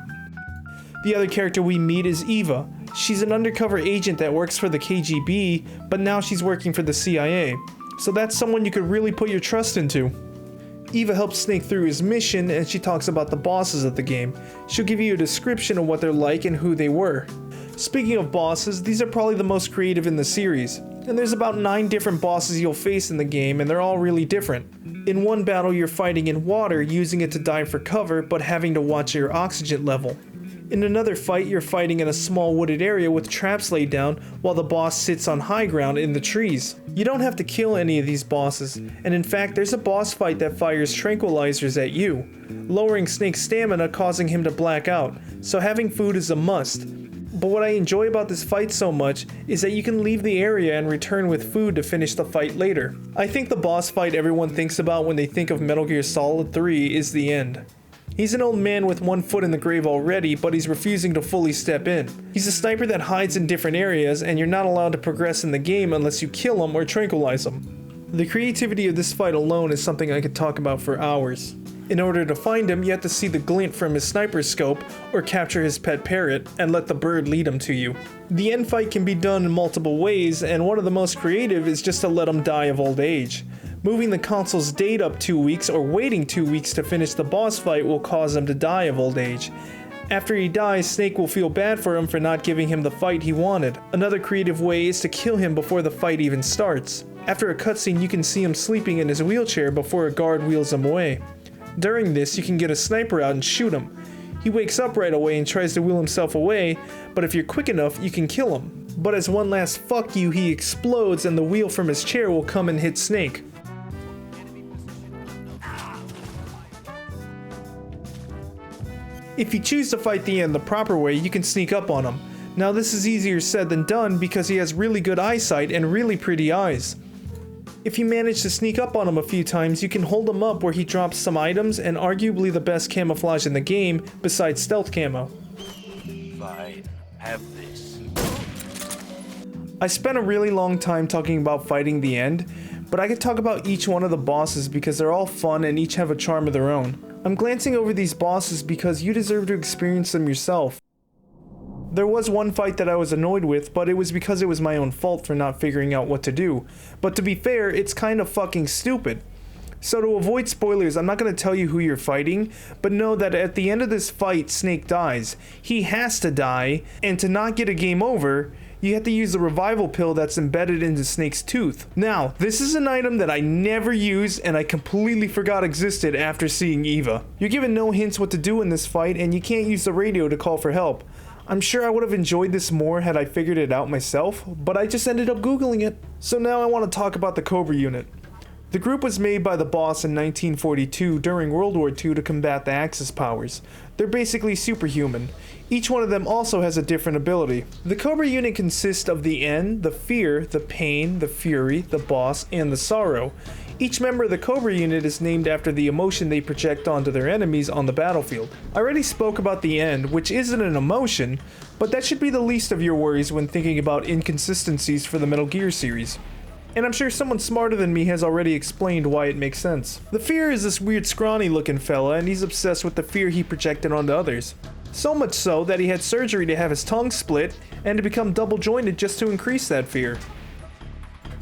S1: The other character we meet is Eva. She's an undercover agent that works for the KGB, but now she's working for the CIA. So that's someone you could really put your trust into. Eva helps Snake through his mission, and she talks about the bosses of the game. She'll give you a description of what they're like and who they were. Speaking of bosses, these are probably the most creative in the series. And there's about 9 different bosses you'll face in the game, and they're all really different. In one battle you're fighting in water, using it to dive for cover, but having to watch your oxygen level. In another fight you're fighting in a small wooded area with traps laid down, while the boss sits on high ground in the trees. You don't have to kill any of these bosses, and in fact there's a boss fight that fires tranquilizers at you, lowering Snake's stamina, causing him to black out, so having food is a must. But what I enjoy about this fight so much is that you can leave the area and return with food to finish the fight later. I think the boss fight everyone thinks about when they think of Metal Gear Solid 3 is the end. He's an old man with one foot in the grave already, but he's refusing to fully step in. He's a sniper that hides in different areas, and you're not allowed to progress in the game unless you kill him or tranquilize him. The creativity of this fight alone is something I could talk about for hours. In order to find him, you have to see the glint from his sniper scope, or capture his pet parrot, and let the bird lead him to you. The end fight can be done in multiple ways, and one of the most creative is just to let him die of old age. Moving the console's date up 2 weeks or waiting 2 weeks to finish the boss fight will cause him to die of old age. After he dies, Snake will feel bad for him for not giving him the fight he wanted. Another creative way is to kill him before the fight even starts. After a cutscene, you can see him sleeping in his wheelchair before a guard wheels him away. During this, you can get a sniper out and shoot him. He wakes up right away and tries to wheel himself away, but if you're quick enough, you can kill him. But as one last fuck you, he explodes and the wheel from his chair will come and hit Snake. If you choose to fight the end the proper way, you can sneak up on him. Now this is easier said than done because he has really good eyesight and really pretty eyes. If you manage to sneak up on him a few times, you can hold him up where he drops some items and arguably the best camouflage in the game besides stealth camo.
S5: Fine, have this.
S1: I spent a really long time talking about fighting the end, but I could talk about each one of the bosses because they're all fun and each have a charm of their own. I'm glancing over these bosses because you deserve to experience them yourself. There was one fight that I was annoyed with, but it was because it was my own fault for not figuring out what to do. But to be fair, it's kind of fucking stupid. So to avoid spoilers, I'm not going to tell you who you're fighting, but know that at the end of this fight, Snake dies. He has to die, and to not get a game over, you have to use the revival pill that's embedded into Snake's tooth. Now, this is an item that I never use and I completely forgot existed after seeing Eva. You're given no hints what to do in this fight, and you can't use the radio to call for help. I'm sure I would have enjoyed this more had I figured it out myself, but I just ended up Googling it. So now I want to talk about the Cobra unit. The group was made by the boss in 1942 during World War II to combat the Axis powers. They're basically superhuman. Each one of them also has a different ability. The Cobra unit consists of the N, the Fear, the Pain, the Fury, the Boss, and the Sorrow. Each member of the Cobra unit is named after the emotion they project onto their enemies on the battlefield. I already spoke about the N, which isn't an emotion, but that should be the least of your worries when thinking about inconsistencies for the Metal Gear series. And I'm sure someone smarter than me has already explained why it makes sense. The Fear is this weird scrawny looking fella, and he's obsessed with the fear he projected onto others. So much so that he had surgery to have his tongue split and to become double jointed just to increase that fear.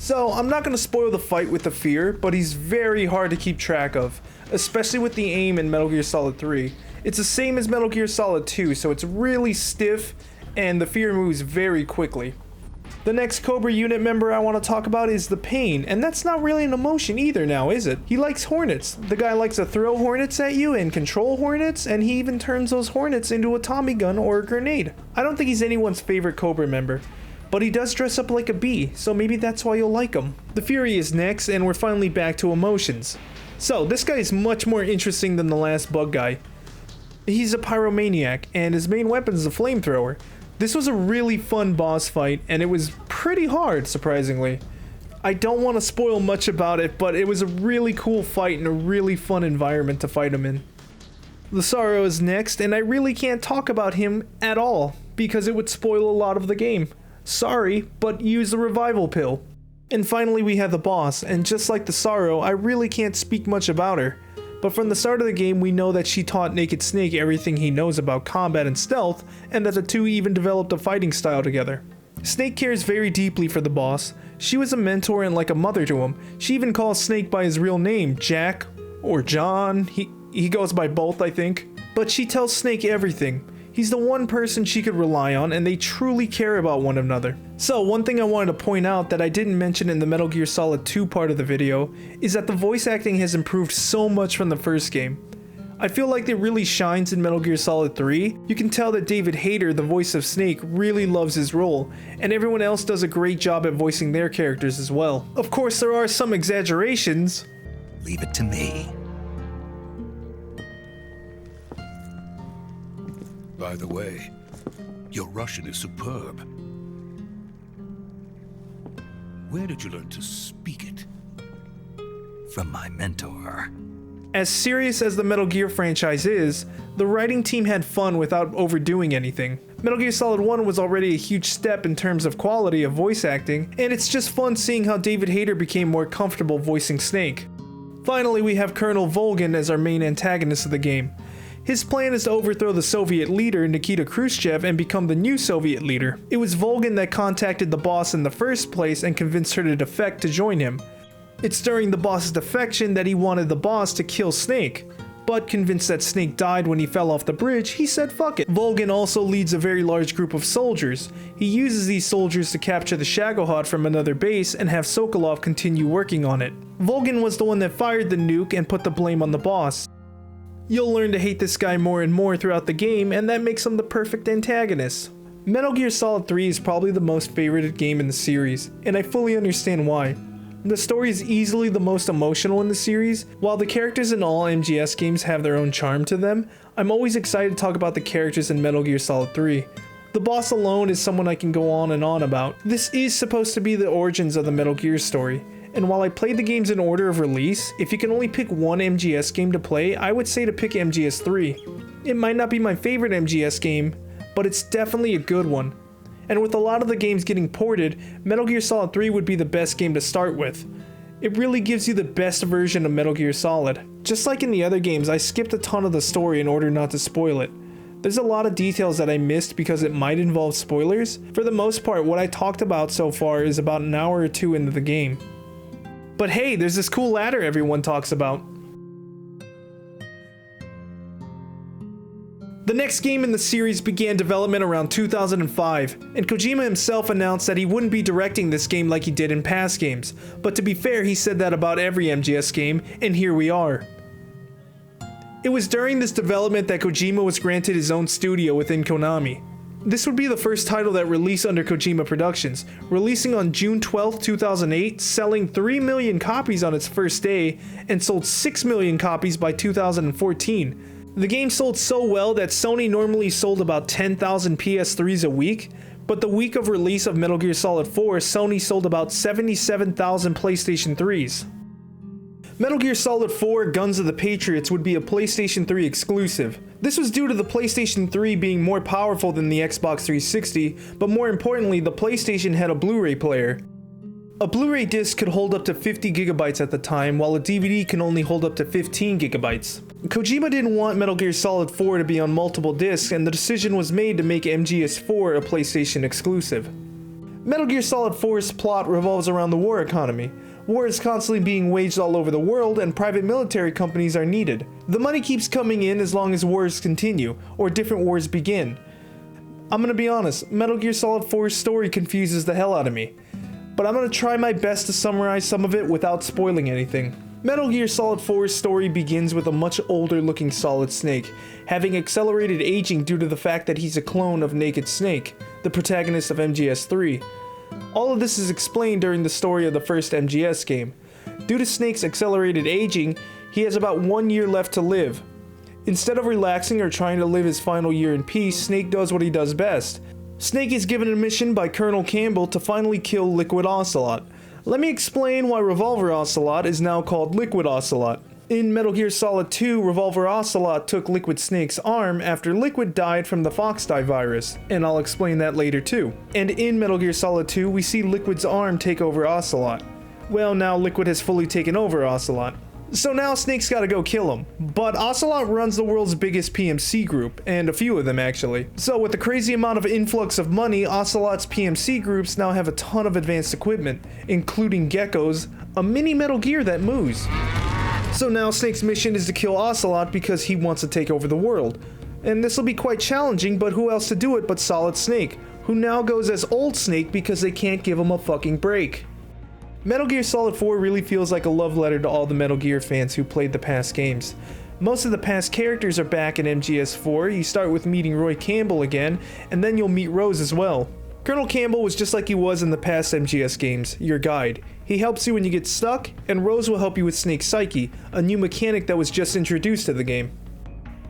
S1: So I'm not going to spoil the fight with the Fear, but he's very hard to keep track of, especially with the aim in Metal Gear Solid 3. It's the same as Metal Gear Solid 2, so it's really stiff and the Fear moves very quickly. The next Cobra unit member I want to talk about is the Pain, and that's not really an emotion either now, is it? He likes hornets. The guy likes to throw hornets at you and control hornets, and he even turns those hornets into a Tommy gun or a grenade. I don't think he's anyone's favorite Cobra member, but he does dress up like a bee, so maybe that's why you'll like him. The Fury is next, and we're finally back to emotions. So, this guy is much more interesting than the last bug guy. He's a pyromaniac, and his main weapon is a flamethrower. This was a really fun boss fight, and it was pretty hard, surprisingly. I don't want to spoil much about it, but it was a really cool fight and a really fun environment to fight him in. The Sorrow is next, and I really can't talk about him at all, because it would spoil a lot of the game. Sorry, but use the revival pill. And finally we have the boss, and just like the Sorrow, I really can't speak much about her. But from the start of the game, we know that she taught Naked Snake everything he knows about combat and stealth, and that the two even developed a fighting style together. Snake cares very deeply for the boss. She was a mentor and like a mother to him. She even calls Snake by his real name, Jack, or John. He goes by both, I think. But she tells Snake everything. He's the one person she could rely on, and they truly care about one another. So, one thing I wanted to point out that I didn't mention in the Metal Gear Solid 2 part of the video is that the voice acting has improved so much from the first game. I feel like it really shines in Metal Gear Solid 3. You can tell that David Hayter, the voice of Snake, really loves his role, and everyone else does a great job at voicing their characters as well. Of course, there are some exaggerations.
S6: Leave it to me.
S7: By the way, your Russian is superb. Where did you learn to speak it?
S6: From my mentor.
S1: As serious as the Metal Gear franchise is, the writing team had fun without overdoing anything. Metal Gear Solid 1 was already a huge step in terms of quality of voice acting, and it's just fun seeing how David Hayter became more comfortable voicing Snake. Finally, we have Colonel Volgin as our main antagonist of the game. His plan is to overthrow the Soviet leader, Nikita Khrushchev, and become the new Soviet leader. It was Volgin that contacted the boss in the first place and convinced her to defect to join him. It's during the boss's defection that he wanted the boss to kill Snake, but convinced that Snake died when he fell off the bridge, he said fuck it. Volgin also leads a very large group of soldiers. He uses these soldiers to capture the Shagohod from another base and have Sokolov continue working on it. Volgin was the one that fired the nuke and put the blame on the boss. You'll learn to hate this guy more and more throughout the game, and that makes him the perfect antagonist. Metal Gear Solid 3 is probably the most favorited game in the series, and I fully understand why. The story is easily the most emotional in the series. While the characters in all MGS games have their own charm to them, I'm always excited to talk about the characters in Metal Gear Solid 3. The boss alone is someone I can go on and on about. This is supposed to be the origins of the Metal Gear story. And while I played the games in order of release, if you can only pick one MGS game to play, I would say to pick MGS3. It might not be my favorite MGS game, but it's definitely a good one. And with a lot of the games getting ported, Metal Gear Solid 3 would be the best game to start with. It really gives you the best version of Metal Gear Solid. Just like in the other games, I skipped a ton of the story in order not to spoil it. There's a lot of details that I missed because it might involve spoilers. For the most part, what I talked about so far is about an hour or two into the game. But hey, there's this cool ladder everyone talks about. The next game in the series began development around 2005, and Kojima himself announced that he wouldn't be directing this game like he did in past games. But to be fair, he said that about every MGS game, and here we are. It was during this development that Kojima was granted his own studio within Konami. This would be the first title that released under Kojima Productions, releasing on June 12, 2008, selling 3 million copies on its first day, and sold 6 million copies by 2014. The game sold so well that Sony normally sold about 10,000 PS3s a week, but the week of release of Metal Gear Solid 4, Sony sold about 77,000 PlayStation 3s. Metal Gear Solid 4 Guns of the Patriots would be a PlayStation 3 exclusive. This was due to the PlayStation 3 being more powerful than the Xbox 360, but more importantly, the PlayStation had a Blu-ray player. A Blu-ray disc could hold up to 50 gigabytes at the time, while a DVD can only hold up to 15 gigabytes. Kojima didn't want Metal Gear Solid 4 to be on multiple discs, and the decision was made to make MGS4 a PlayStation exclusive. Metal Gear Solid 4's plot revolves around the war economy. War is constantly being waged all over the world, and private military companies are needed. The money keeps coming in as long as wars continue, or different wars begin. I'm gonna be honest, Metal Gear Solid 4's story confuses the hell out of me, but I'm gonna try my best to summarize some of it without spoiling anything. Metal Gear Solid 4's story begins with a much older looking Solid Snake, having accelerated aging due to the fact that he's a clone of Naked Snake, the protagonist of MGS3. All of this is explained during the story of the first MGS game. Due to Snake's accelerated aging, he has about 1 year left to live. Instead of relaxing or trying to live his final year in peace, Snake does what he does best. Snake is given a mission by Colonel Campbell to finally kill Liquid Ocelot. Let me explain why Revolver Ocelot is now called Liquid Ocelot. In Metal Gear Solid 2, Revolver Ocelot took Liquid Snake's arm after Liquid died from the Foxdie virus, and I'll explain that later too. And in Metal Gear Solid 2, we see Liquid's arm take over Ocelot. Well, now Liquid has fully taken over Ocelot. So now Snake's gotta go kill him. But Ocelot runs the world's biggest PMC group, and a few of them actually. So with the crazy amount of influx of money, Ocelot's PMC groups now have a ton of advanced equipment, including geckos, a mini Metal Gear that moves. So now Snake's mission is to kill Ocelot because he wants to take over the world. And this will be quite challenging, but who else to do it but Solid Snake, who now goes as Old Snake because they can't give him a fucking break. Metal Gear Solid 4 really feels like a love letter to all the Metal Gear fans who played the past games. Most of the past characters are back in MGS4. You start with meeting Roy Campbell again, and then you'll meet Rose as well. Colonel Campbell was just like he was in the past MGS games, your guide. He helps you when you get stuck, and Rose will help you with Snake's Psyche, a new mechanic that was just introduced to the game.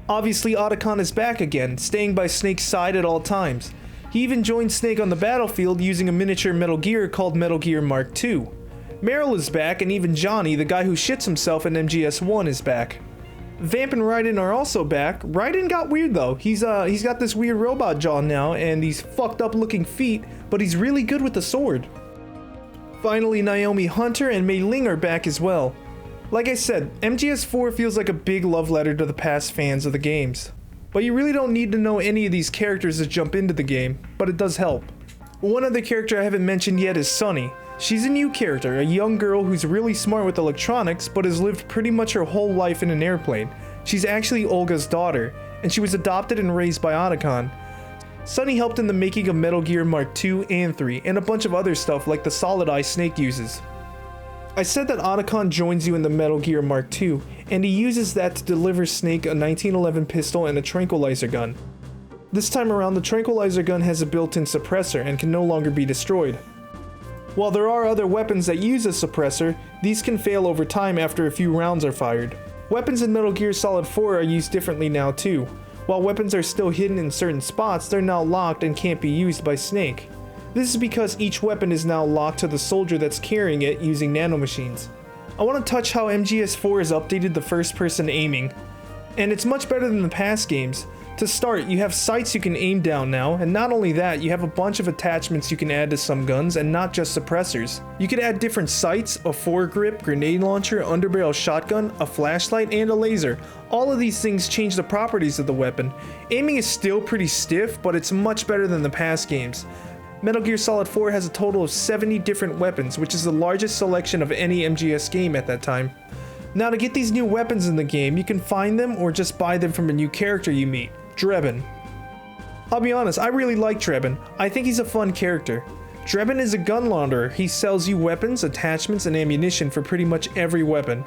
S1: Obviously, Otacon is back again, staying by Snake's side at all times. He even joined Snake on the battlefield using a miniature Metal Gear called Metal Gear Mark II. Meryl is back, and even Johnny, the guy who shits himself in MGS1, is back. Vamp and Raiden are also back. Raiden got weird though. He's got this weird robot jaw now and these fucked up looking feet, but he's really good with the sword. Finally, Naomi Hunter and Mei Ling are back as well. Like I said, MGS4 feels like a big love letter to the past fans of the games. But you really don't need to know any of these characters to jump into the game, but it does help. One other character I haven't mentioned yet is Sunny. She's a new character, a young girl who's really smart with electronics, but has lived pretty much her whole life in an airplane. She's actually Olga's daughter, and she was adopted and raised by Otacon. Sunny helped in the making of Metal Gear Mark II and 3, and a bunch of other stuff like the Solid Eye Snake uses. I said that Otacon joins you in the Metal Gear Mark II, and he uses that to deliver Snake a 1911 pistol and a tranquilizer gun. This time around, the tranquilizer gun has a built-in suppressor and can no longer be destroyed. While there are other weapons that use a suppressor, these can fail over time after a few rounds are fired. Weapons in Metal Gear Solid 4 are used differently now too. While weapons are still hidden in certain spots, they're now locked and can't be used by Snake. This is because each weapon is now locked to the soldier that's carrying it using nanomachines. I want to touch how MGS4 has updated the first-person aiming, and it's much better than the past games. To start, you have sights you can aim down now, and not only that, you have a bunch of attachments you can add to some guns and not just suppressors. You can add different sights, a foregrip, grenade launcher, underbarrel shotgun, a flashlight, and a laser. All of these things change the properties of the weapon. Aiming is still pretty stiff, but it's much better than the past games. Metal Gear Solid 4 has a total of 70 different weapons, which is the largest selection of any MGS game at that time. Now to get these new weapons in the game, you can find them or just buy them from a new character you meet. Drebin. I'll be honest, I really like Drebin. I think he's a fun character. Drebin is a gun launderer. He sells you weapons, attachments, and ammunition for pretty much every weapon.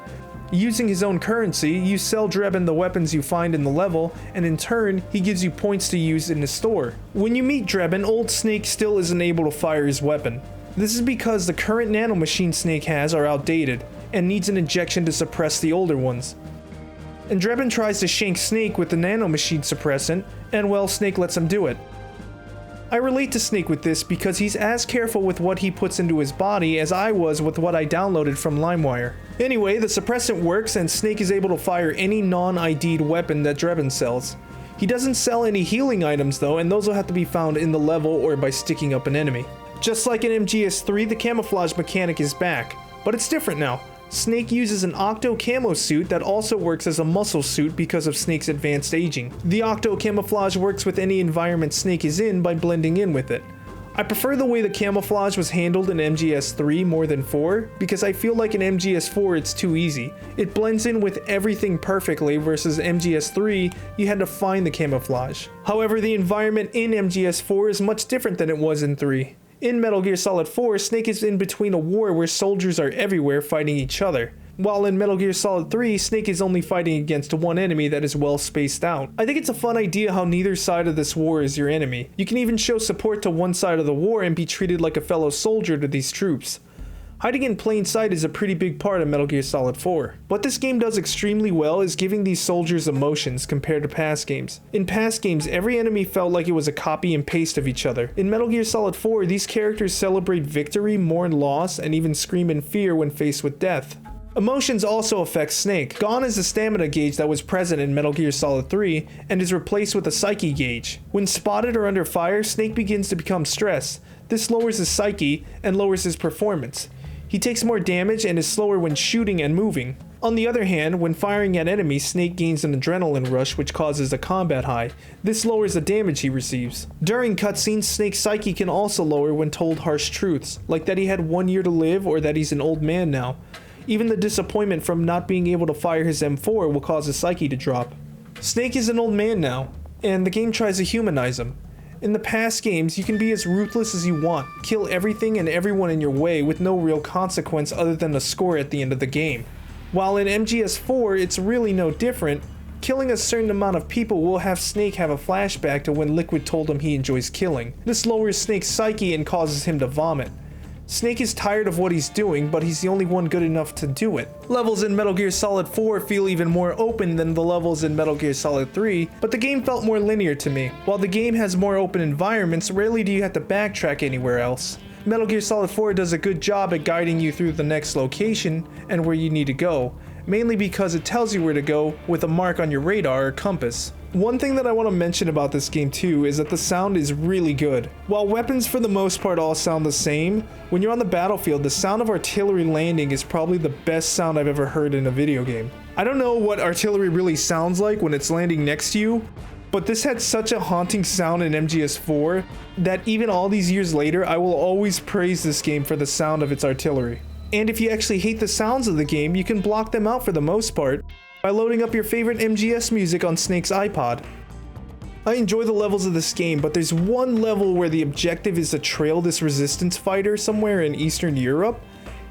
S1: Using his own currency, you sell Drebin the weapons you find in the level, and in turn, he gives you points to use in the store. When you meet Drebin, old Snake still isn't able to fire his weapon. This is because the current nanomachine Snake has are outdated, and needs an injection to suppress the older ones. And Drebin tries to shank Snake with the nanomachine suppressant, and well, Snake lets him do it. I relate to Snake with this because he's as careful with what he puts into his body as I was with what I downloaded from LimeWire. Anyway, the suppressant works and Snake is able to fire any non-ID'd weapon that Drebin sells. He doesn't sell any healing items though, and those will have to be found in the level or by sticking up an enemy. Just like in MGS3, the camouflage mechanic is back, but it's different now. Snake uses an Octo Camo suit that also works as a muscle suit because of Snake's advanced aging. The Octo Camouflage works with any environment Snake is in by blending in with it. I prefer the way the camouflage was handled in MGS3 more than 4, because I feel like in MGS4 it's too easy. It blends in with everything perfectly versus MGS3 you had to find the camouflage. However, the environment in MGS4 is much different than it was in 3. In Metal Gear Solid 4, Snake is in between a war where soldiers are everywhere fighting each other, while in Metal Gear Solid 3, Snake is only fighting against one enemy that is well spaced out. I think it's a fun idea how neither side of this war is your enemy. You can even show support to one side of the war and be treated like a fellow soldier to these troops. Hiding in plain sight is a pretty big part of Metal Gear Solid 4. What this game does extremely well is giving these soldiers emotions compared to past games. In past games, every enemy felt like it was a copy and paste of each other. In Metal Gear Solid 4, these characters celebrate victory, mourn loss, and even scream in fear when faced with death. Emotions also affect Snake. Gone is the stamina gauge that was present in Metal Gear Solid 3 and is replaced with a psyche gauge. When spotted or under fire, Snake begins to become stressed. This lowers his psyche and lowers his performance. He takes more damage and is slower when shooting and moving. On the other hand, when firing at enemies, Snake gains an adrenaline rush which causes a combat high. This lowers the damage he receives. During cutscenes, Snake's psyche can also lower when told harsh truths, like that he had 1 year to live or that he's an old man now. Even the disappointment from not being able to fire his M4 will cause his psyche to drop. Snake is an old man now, and the game tries to humanize him. In the past games, you can be as ruthless as you want, kill everything and everyone in your way with no real consequence other than a score at the end of the game. While in MGS4, it's really no different. Killing a certain amount of people will have Snake have a flashback to when Liquid told him he enjoys killing. This lowers Snake's psyche and causes him to vomit. Snake is tired of what he's doing, but he's the only one good enough to do it. Levels in Metal Gear Solid 4 feel even more open than the levels in Metal Gear Solid 3, but the game felt more linear to me. While the game has more open environments, rarely do you have to backtrack anywhere else. Metal Gear Solid 4 does a good job at guiding you through the next location and where you need to go, mainly because it tells you where to go with a mark on your radar or compass. One thing that I want to mention about this game too is that the sound is really good. While weapons for the most part all sound the same, when you're on the battlefield, the sound of artillery landing is probably the best sound I've ever heard in a video game. I don't know what artillery really sounds like when it's landing next to you, but this had such a haunting sound in MGS4 that even all these years later, I will always praise this game for the sound of its artillery. And if you actually hate the sounds of the game, you can block them out for the most part by loading up your favorite MGS music on Snake's iPod. I enjoy the levels of this game, but there's one level where the objective is to trail this resistance fighter somewhere in Eastern Europe,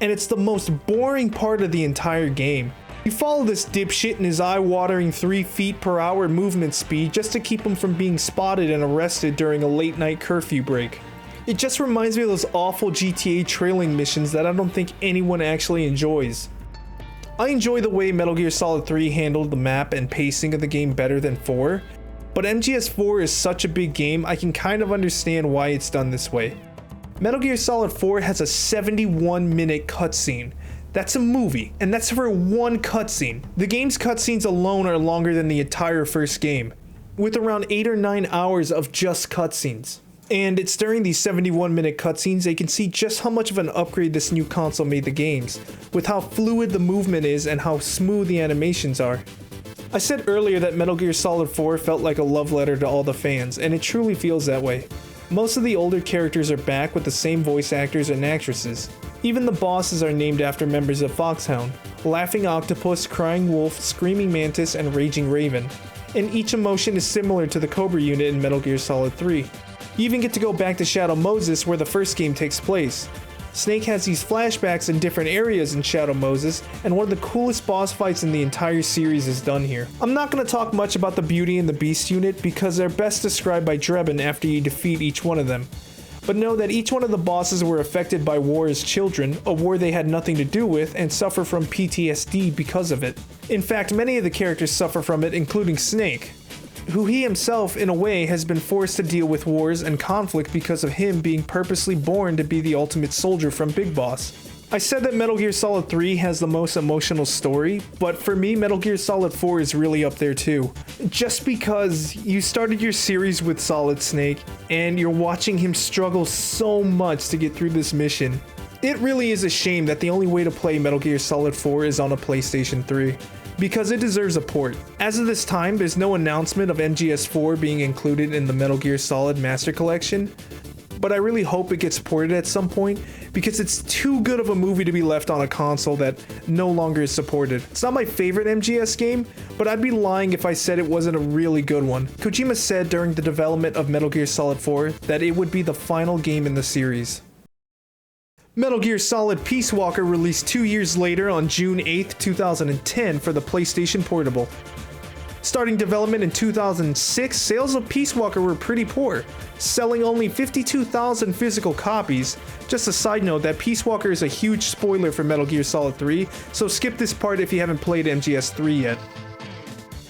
S1: and it's the most boring part of the entire game. You follow this dipshit in his eye-watering 3 feet per hour movement speed just to keep him from being spotted and arrested during a late night curfew break. It just reminds me of those awful GTA trailing missions that I don't think anyone actually enjoys. I enjoy the way Metal Gear Solid 3 handled the map and pacing of the game better than 4, but MGS4 is such a big game I can kind of understand why it's done this way. Metal Gear Solid 4 has a 71-minute cutscene. That's a movie, and that's for one cutscene. The game's cutscenes alone are longer than the entire first game, with around 8 or 9 hours of just cutscenes. And it's during these 71-minute cutscenes they can see just how much of an upgrade this new console made the games, with how fluid the movement is and how smooth the animations are. I said earlier that Metal Gear Solid 4 felt like a love letter to all the fans, and it truly feels that way. Most of the older characters are back with the same voice actors and actresses. Even the bosses are named after members of Foxhound: Laughing Octopus, Crying Wolf, Screaming Mantis, and Raging Raven. And each emotion is similar to the Cobra unit in Metal Gear Solid 3. You even get to go back to Shadow Moses where the first game takes place. Snake has these flashbacks in different areas in Shadow Moses, and one of the coolest boss fights in the entire series is done here. I'm not going to talk much about the Beauty and the Beast unit because they're best described by Drebin after you defeat each one of them. But know that each one of the bosses were affected by war as children, a war they had nothing to do with, and suffer from PTSD because of it. In fact, many of the characters suffer from it, including Snake, who he himself, in a way, has been forced to deal with wars and conflict because of him being purposely born to be the ultimate soldier from Big Boss. I said that Metal Gear Solid 3 has the most emotional story, but for me, Metal Gear Solid 4 is really up there too. Just because you started your series with Solid Snake, and you're watching him struggle so much to get through this mission. It really is a shame that the only way to play Metal Gear Solid 4 is on a PlayStation 3. Because it deserves a port. As of this time, there's no announcement of MGS4 being included in the Metal Gear Solid Master Collection, but I really hope it gets ported at some point because it's too good of a movie to be left on a console that no longer is supported. It's not my favorite MGS game, but I'd be lying if I said it wasn't a really good one. Kojima said during the development of Metal Gear Solid 4 that it would be the final game in the series. Metal Gear Solid Peace Walker released 2 years later on June 8, 2010 for the PlayStation Portable. Starting development in 2006, sales of Peace Walker were pretty poor, selling only 52,000 physical copies. Just a side note that Peace Walker is a huge spoiler for Metal Gear Solid 3, so skip this part if you haven't played MGS3 yet.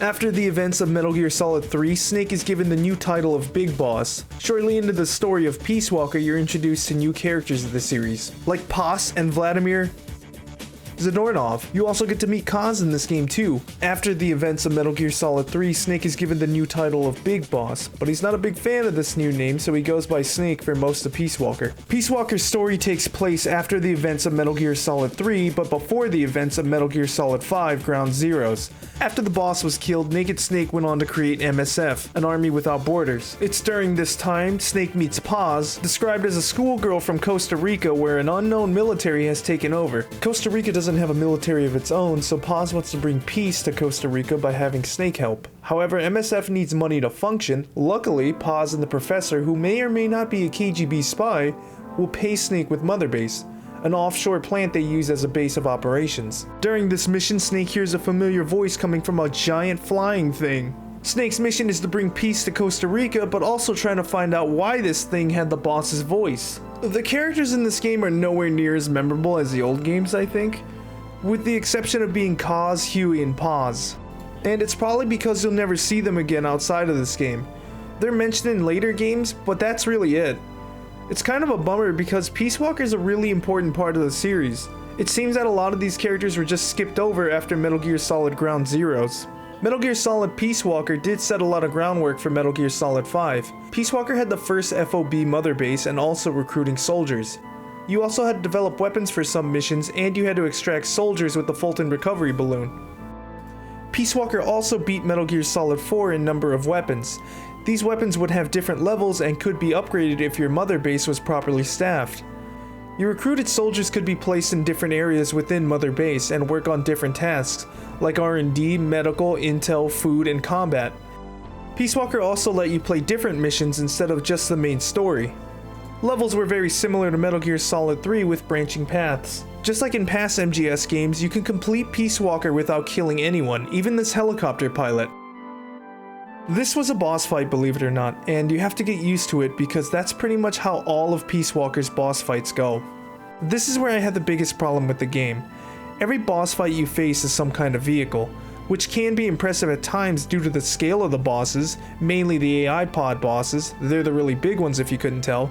S1: After the events of Metal Gear Solid 3, Snake is given the new title of Big Boss. Shortly into the story of Peace Walker, you're introduced to new characters of the series, like Paz and Vladimir Zadornov. You also get to meet Kaz in this game too. After the events of Metal Gear Solid 3, Snake is given the new title of Big Boss, but he's not a big fan of this new name, so he goes by Snake for most of Peace Walker. Peace Walker's story takes place after the events of Metal Gear Solid 3, but before the events of Metal Gear Solid 5 Ground Zeroes. After the boss was killed, Naked Snake went on to create MSF, an Army Without Borders. It's during this time Snake meets Paz, described as a schoolgirl from Costa Rica where an unknown military has taken over. Costa Rica doesn't have a military of its own, so Paz wants to bring peace to Costa Rica by having Snake help. However, MSF needs money to function. Luckily, Paz and the professor, who may or may not be a KGB spy, will pay Snake with Mother Base, an offshore plant they use as a base of operations. During this mission, Snake hears a familiar voice coming from a giant flying thing. Snake's mission is to bring peace to Costa Rica, but also trying to find out why this thing had the boss's voice. The characters in this game are nowhere near as memorable as the old games, I think, with the exception of being Kaz, Huey, and Paz. And it's probably because you'll never see them again outside of this game. They're mentioned in later games, but that's really it. It's kind of a bummer because Peace Walker is a really important part of the series. It seems that a lot of these characters were just skipped over after Metal Gear Solid Ground Zeroes. Metal Gear Solid Peace Walker did set a lot of groundwork for Metal Gear Solid 5. Peace Walker had the first FOB mother base and also recruiting soldiers. You also had to develop weapons for some missions, and you had to extract soldiers with the Fulton recovery balloon. Peace Walker also beat Metal Gear Solid 4 in number of weapons. These weapons would have different levels and could be upgraded if your mother base was properly staffed. Your recruited soldiers could be placed in different areas within Mother Base and work on different tasks, like R&D, medical, intel, food, and combat. Peace Walker also let you play different missions instead of just the main story. Levels were very similar to Metal Gear Solid 3 with branching paths. Just like in past MGS games, you can complete Peace Walker without killing anyone, even this helicopter pilot. This was a boss fight, believe it or not, and you have to get used to it because that's pretty much how all of Peace Walker's boss fights go. This is where I had the biggest problem with the game. Every boss fight you face is some kind of vehicle, which can be impressive at times due to the scale of the bosses, mainly the AI pod bosses. They're the really big ones if you couldn't tell.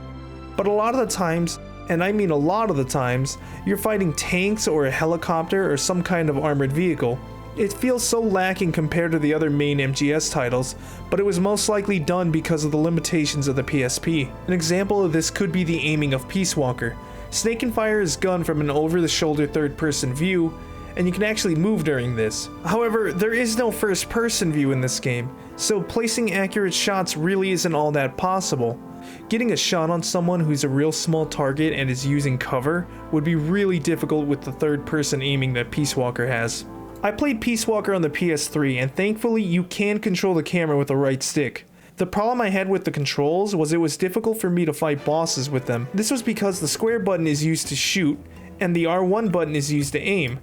S1: But a lot of the times, and I mean a lot of the times, you're fighting tanks or a helicopter or some kind of armored vehicle. It feels so lacking compared to the other main MGS titles, but it was most likely done because of the limitations of the PSP. An example of this could be the aiming of Peace Walker. Snake can fire his gun from an over-the-shoulder third-person view, and you can actually move during this. However, there is no first-person view in this game, so placing accurate shots really isn't all that possible. Getting a shot on someone who's a real small target and is using cover would be really difficult with the third-person aiming that Peace Walker has. I played Peace Walker on the PS3, and thankfully you can control the camera with the right stick. The problem I had with the controls was it was difficult for me to fight bosses with them. This was because the square button is used to shoot, and the R1 button is used to aim,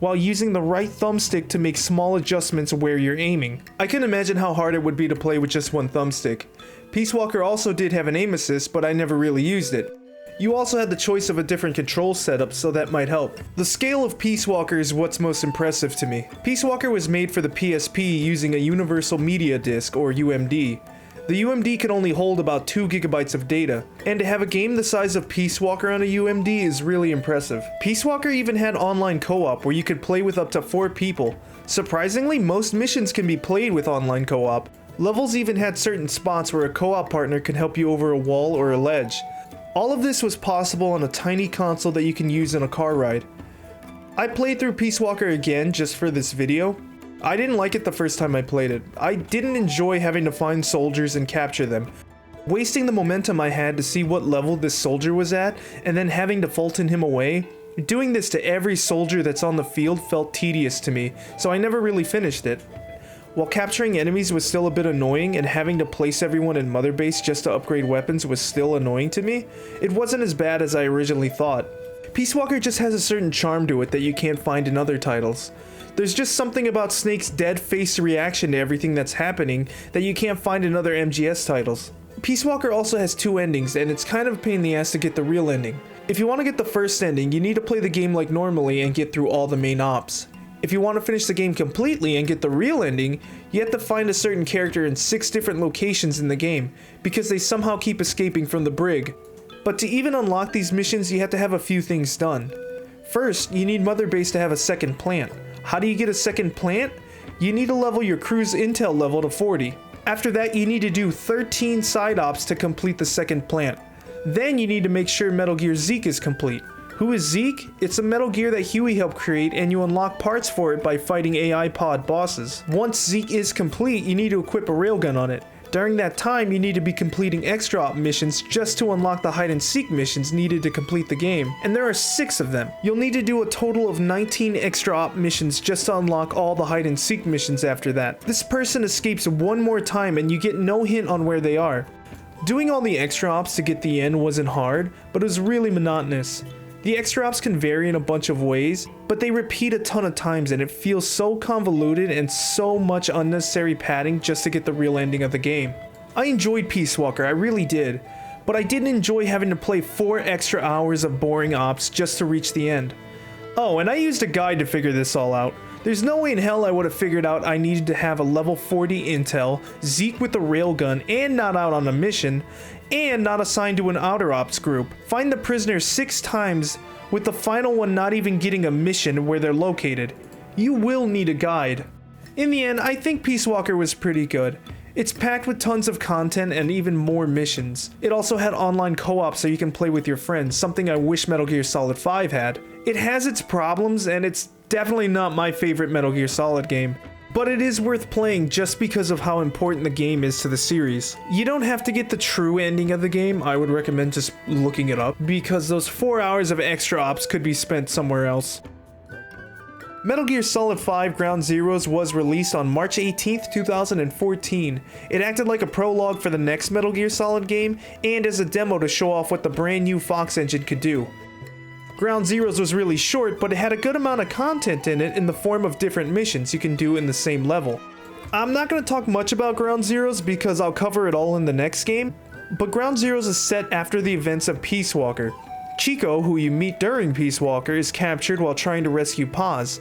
S1: while using the right thumbstick to make small adjustments where you're aiming. I can imagine how hard it would be to play with just one thumbstick. Peace Walker also did have an aim assist, but I never really used it. You also had the choice of a different control setup, so that might help. The scale of Peace Walker is what's most impressive to me. Peace Walker was made for the PSP using a Universal Media Disc, or UMD. The UMD can only hold about 2 GB of data, and to have a game the size of Peace Walker on a UMD is really impressive. Peace Walker even had online co-op where you could play with up to 4 people. Surprisingly, most missions can be played with online co-op. Levels even had certain spots where a co-op partner can help you over a wall or a ledge. All of this was possible on a tiny console that you can use in a car ride. I played through Peace Walker again just for this video. I didn't like it the first time I played it. I didn't enjoy having to find soldiers and capture them. Wasting the momentum I had to see what level this soldier was at, and then having to Fulton him away. Doing this to every soldier that's on the field felt tedious to me, so I never really finished it. While capturing enemies was still a bit annoying, and having to place everyone in Mother Base just to upgrade weapons was still annoying to me, it wasn't as bad as I originally thought. Peace Walker just has a certain charm to it that you can't find in other titles. There's just something about Snake's dead face reaction to everything that's happening that you can't find in other MGS titles. Peace Walker also has 2 endings, and it's kind of a pain in the ass to get the real ending. If you want to get the first ending, you need to play the game like normally and get through all the main ops. If you want to finish the game completely and get the real ending, you have to find a certain character in 6 different locations in the game, because they somehow keep escaping from the brig. But to even unlock these missions, you have to have a few things done. First, you need Mother Base to have a second plant. How do you get a second plant? You need to level your crew's intel level to 40. After that, you need to do 13 side ops to complete the second plant. Then you need to make sure Metal Gear Zeke is complete. Who is Zeke? It's a Metal Gear that Huey helped create, and you unlock parts for it by fighting AI pod bosses. Once Zeke is complete, you need to equip a railgun on it. During that time, you need to be completing extra op missions just to unlock the hide and seek missions needed to complete the game, and there are 6 of them. You'll need to do a total of 19 extra op missions just to unlock all the hide and seek missions after that. This person escapes one more time and you get no hint on where they are. Doing all the extra ops to get the end wasn't hard, but it was really monotonous. The extra ops can vary in a bunch of ways, but they repeat a ton of times and it feels so convoluted and so much unnecessary padding just to get the real ending of the game. I enjoyed Peace Walker, I really did, but I didn't enjoy having to play 4 extra hours of boring ops just to reach the end. Oh, and I used a guide to figure this all out. There's no way in hell I would have figured out I needed to have a level 40 intel, Zeke with a railgun and not out on a mission, and not assigned to an outer ops group. Find the prisoners 6 times, with the final one not even getting a mission where they're located. You will need a guide. In the end, I think Peace Walker was pretty good. It's packed with tons of content and even more missions. It also had online co-op so you can play with your friends, something I wish Metal Gear Solid 5 had. It has its problems, and it's definitely not my favorite Metal Gear Solid game. But it is worth playing just because of how important the game is to the series. You don't have to get the true ending of the game, I would recommend just looking it up, because those 4 hours of extra ops could be spent somewhere else. Metal Gear Solid 5 Ground Zeroes was released on March 18th, 2014. It acted like a prologue for the next Metal Gear Solid game, and as a demo to show off what the brand new Fox engine could do. Ground Zeroes was really short, but it had a good amount of content in it in the form of different missions you can do in the same level. I'm not going to talk much about Ground Zeroes because I'll cover it all in the next game, but Ground Zeroes is set after the events of Peace Walker. Chico, who you meet during Peace Walker, is captured while trying to rescue Paz.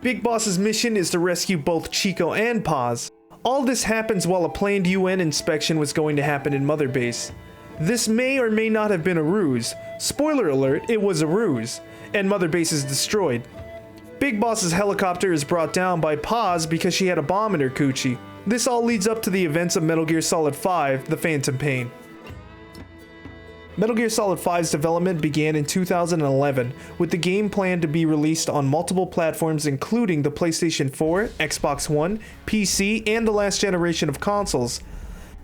S1: Big Boss's mission is to rescue both Chico and Paz. All this happens while a planned UN inspection was going to happen in Mother Base. This may or may not have been a ruse. Spoiler alert, it was a ruse, and Mother Base is destroyed. Big Boss's helicopter is brought down by Paz because she had a bomb in her coochie. This all leads up to the events of Metal Gear Solid 5, The Phantom Pain. Metal Gear Solid 5's development began in 2011, with the game planned to be released on multiple platforms including the PlayStation 4, Xbox One, PC, and the last generation of consoles.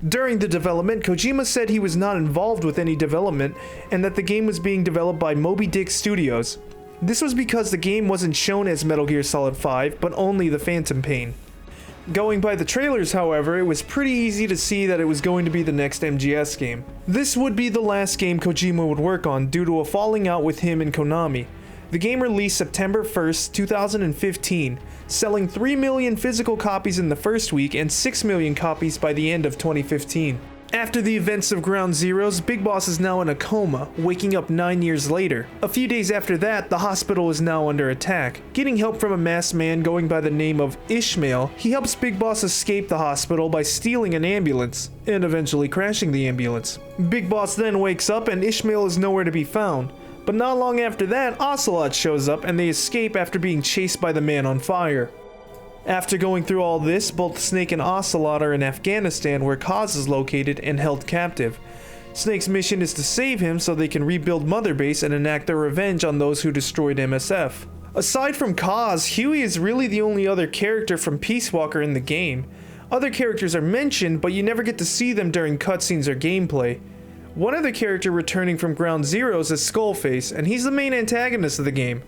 S1: During the development, Kojima said he was not involved with any development and that the game was being developed by Moby Dick Studios. This was because the game wasn't shown as Metal Gear Solid 5, but only The Phantom Pain. Going by the trailers, however, it was pretty easy to see that it was going to be the next MGS game. This would be the last game Kojima would work on due to a falling out with him and Konami. The game released September 1st, 2015, selling 3 million physical copies in the first week and 6 million copies by the end of 2015. After the events of Ground Zeroes, Big Boss is now in a coma, waking up 9 years later. A few days after that, the hospital is now under attack. Getting help from a masked man going by the name of Ishmael, he helps Big Boss escape the hospital by stealing an ambulance, and eventually crashing the ambulance. Big Boss then wakes up and Ishmael is nowhere to be found. But not long after that, Ocelot shows up and they escape after being chased by the man on fire. After going through all this, both Snake and Ocelot are in Afghanistan where Kaz is located and held captive. Snake's mission is to save him so they can rebuild Mother Base and enact their revenge on those who destroyed MSF. Aside from Kaz, Huey is really the only other character from Peace Walker in the game. Other characters are mentioned, but you never get to see them during cutscenes or gameplay. One other character returning from Ground Zeroes is Skullface, and he's the main antagonist of the game.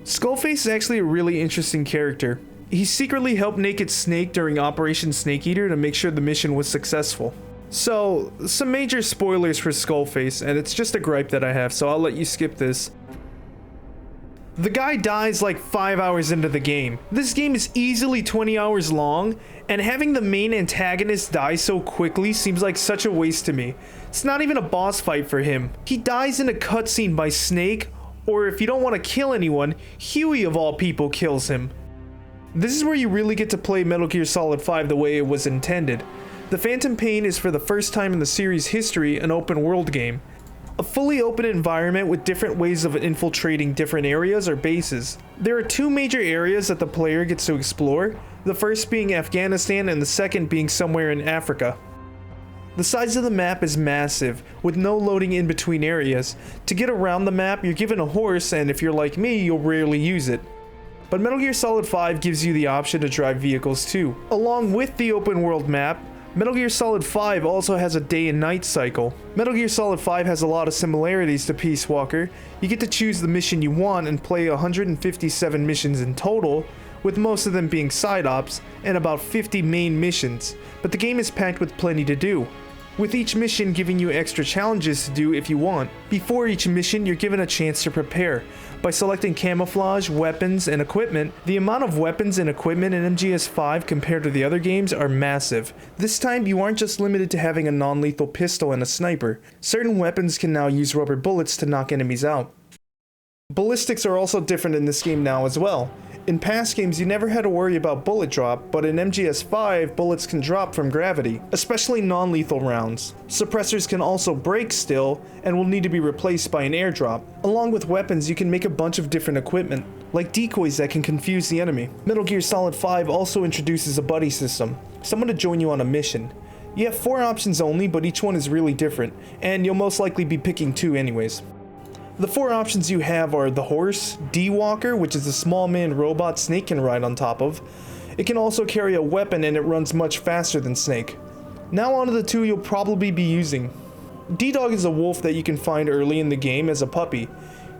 S1: Skullface is actually a really interesting character. He secretly helped Naked Snake during Operation Snake Eater to make sure the mission was successful. So, some major spoilers for Skullface, and it's just a gripe that I have, so I'll let you skip this. The guy dies like 5 hours into the game. This game is easily 20 hours long, and having the main antagonist die so quickly seems like such a waste to me. It's not even a boss fight for him. He dies in a cutscene by Snake, or if you don't want to kill anyone, Huey of all people kills him. This is where you really get to play Metal Gear Solid 5 the way it was intended. The Phantom Pain is for the first time in the series' history an open world game. A fully open environment with different ways of infiltrating different areas or bases. There are two major areas that the player gets to explore, the first being Afghanistan and the second being somewhere in Africa. The size of the map is massive, with no loading in between areas. To get around the map, you're given a horse, and if you're like me, you'll rarely use it. But Metal Gear Solid 5 gives you the option to drive vehicles too. Along with the open world map, Metal Gear Solid 5 also has a day and night cycle. Metal Gear Solid 5 has a lot of similarities to Peace Walker. You get to choose the mission you want and play 157 missions in total, with most of them being side ops, and about 50 main missions, but the game is packed with plenty to do, with each mission giving you extra challenges to do if you want. Before each mission, you're given a chance to prepare. By selecting camouflage, weapons, and equipment, the amount of weapons and equipment in MGS5 compared to the other games are massive. This time, you aren't just limited to having a non-lethal pistol and a sniper. Certain weapons can now use rubber bullets to knock enemies out. Ballistics are also different in this game now as well. In past games, you never had to worry about bullet drop, but in MGS5, bullets can drop from gravity, especially non-lethal rounds. Suppressors can also break still, and will need to be replaced by an airdrop. Along with weapons, you can make a bunch of different equipment, like decoys that can confuse the enemy. Metal Gear Solid 5 also introduces a buddy system, someone to join you on a mission. You have 4 options only, but each one is really different, and you'll most likely be picking 2 anyways. The 4 options you have are the horse, D-Walker, which is a small manned robot Snake can ride on top of. It can also carry a weapon and it runs much faster than Snake. Now onto the 2 you'll probably be using. D-Dog is a wolf that you can find early in the game as a puppy.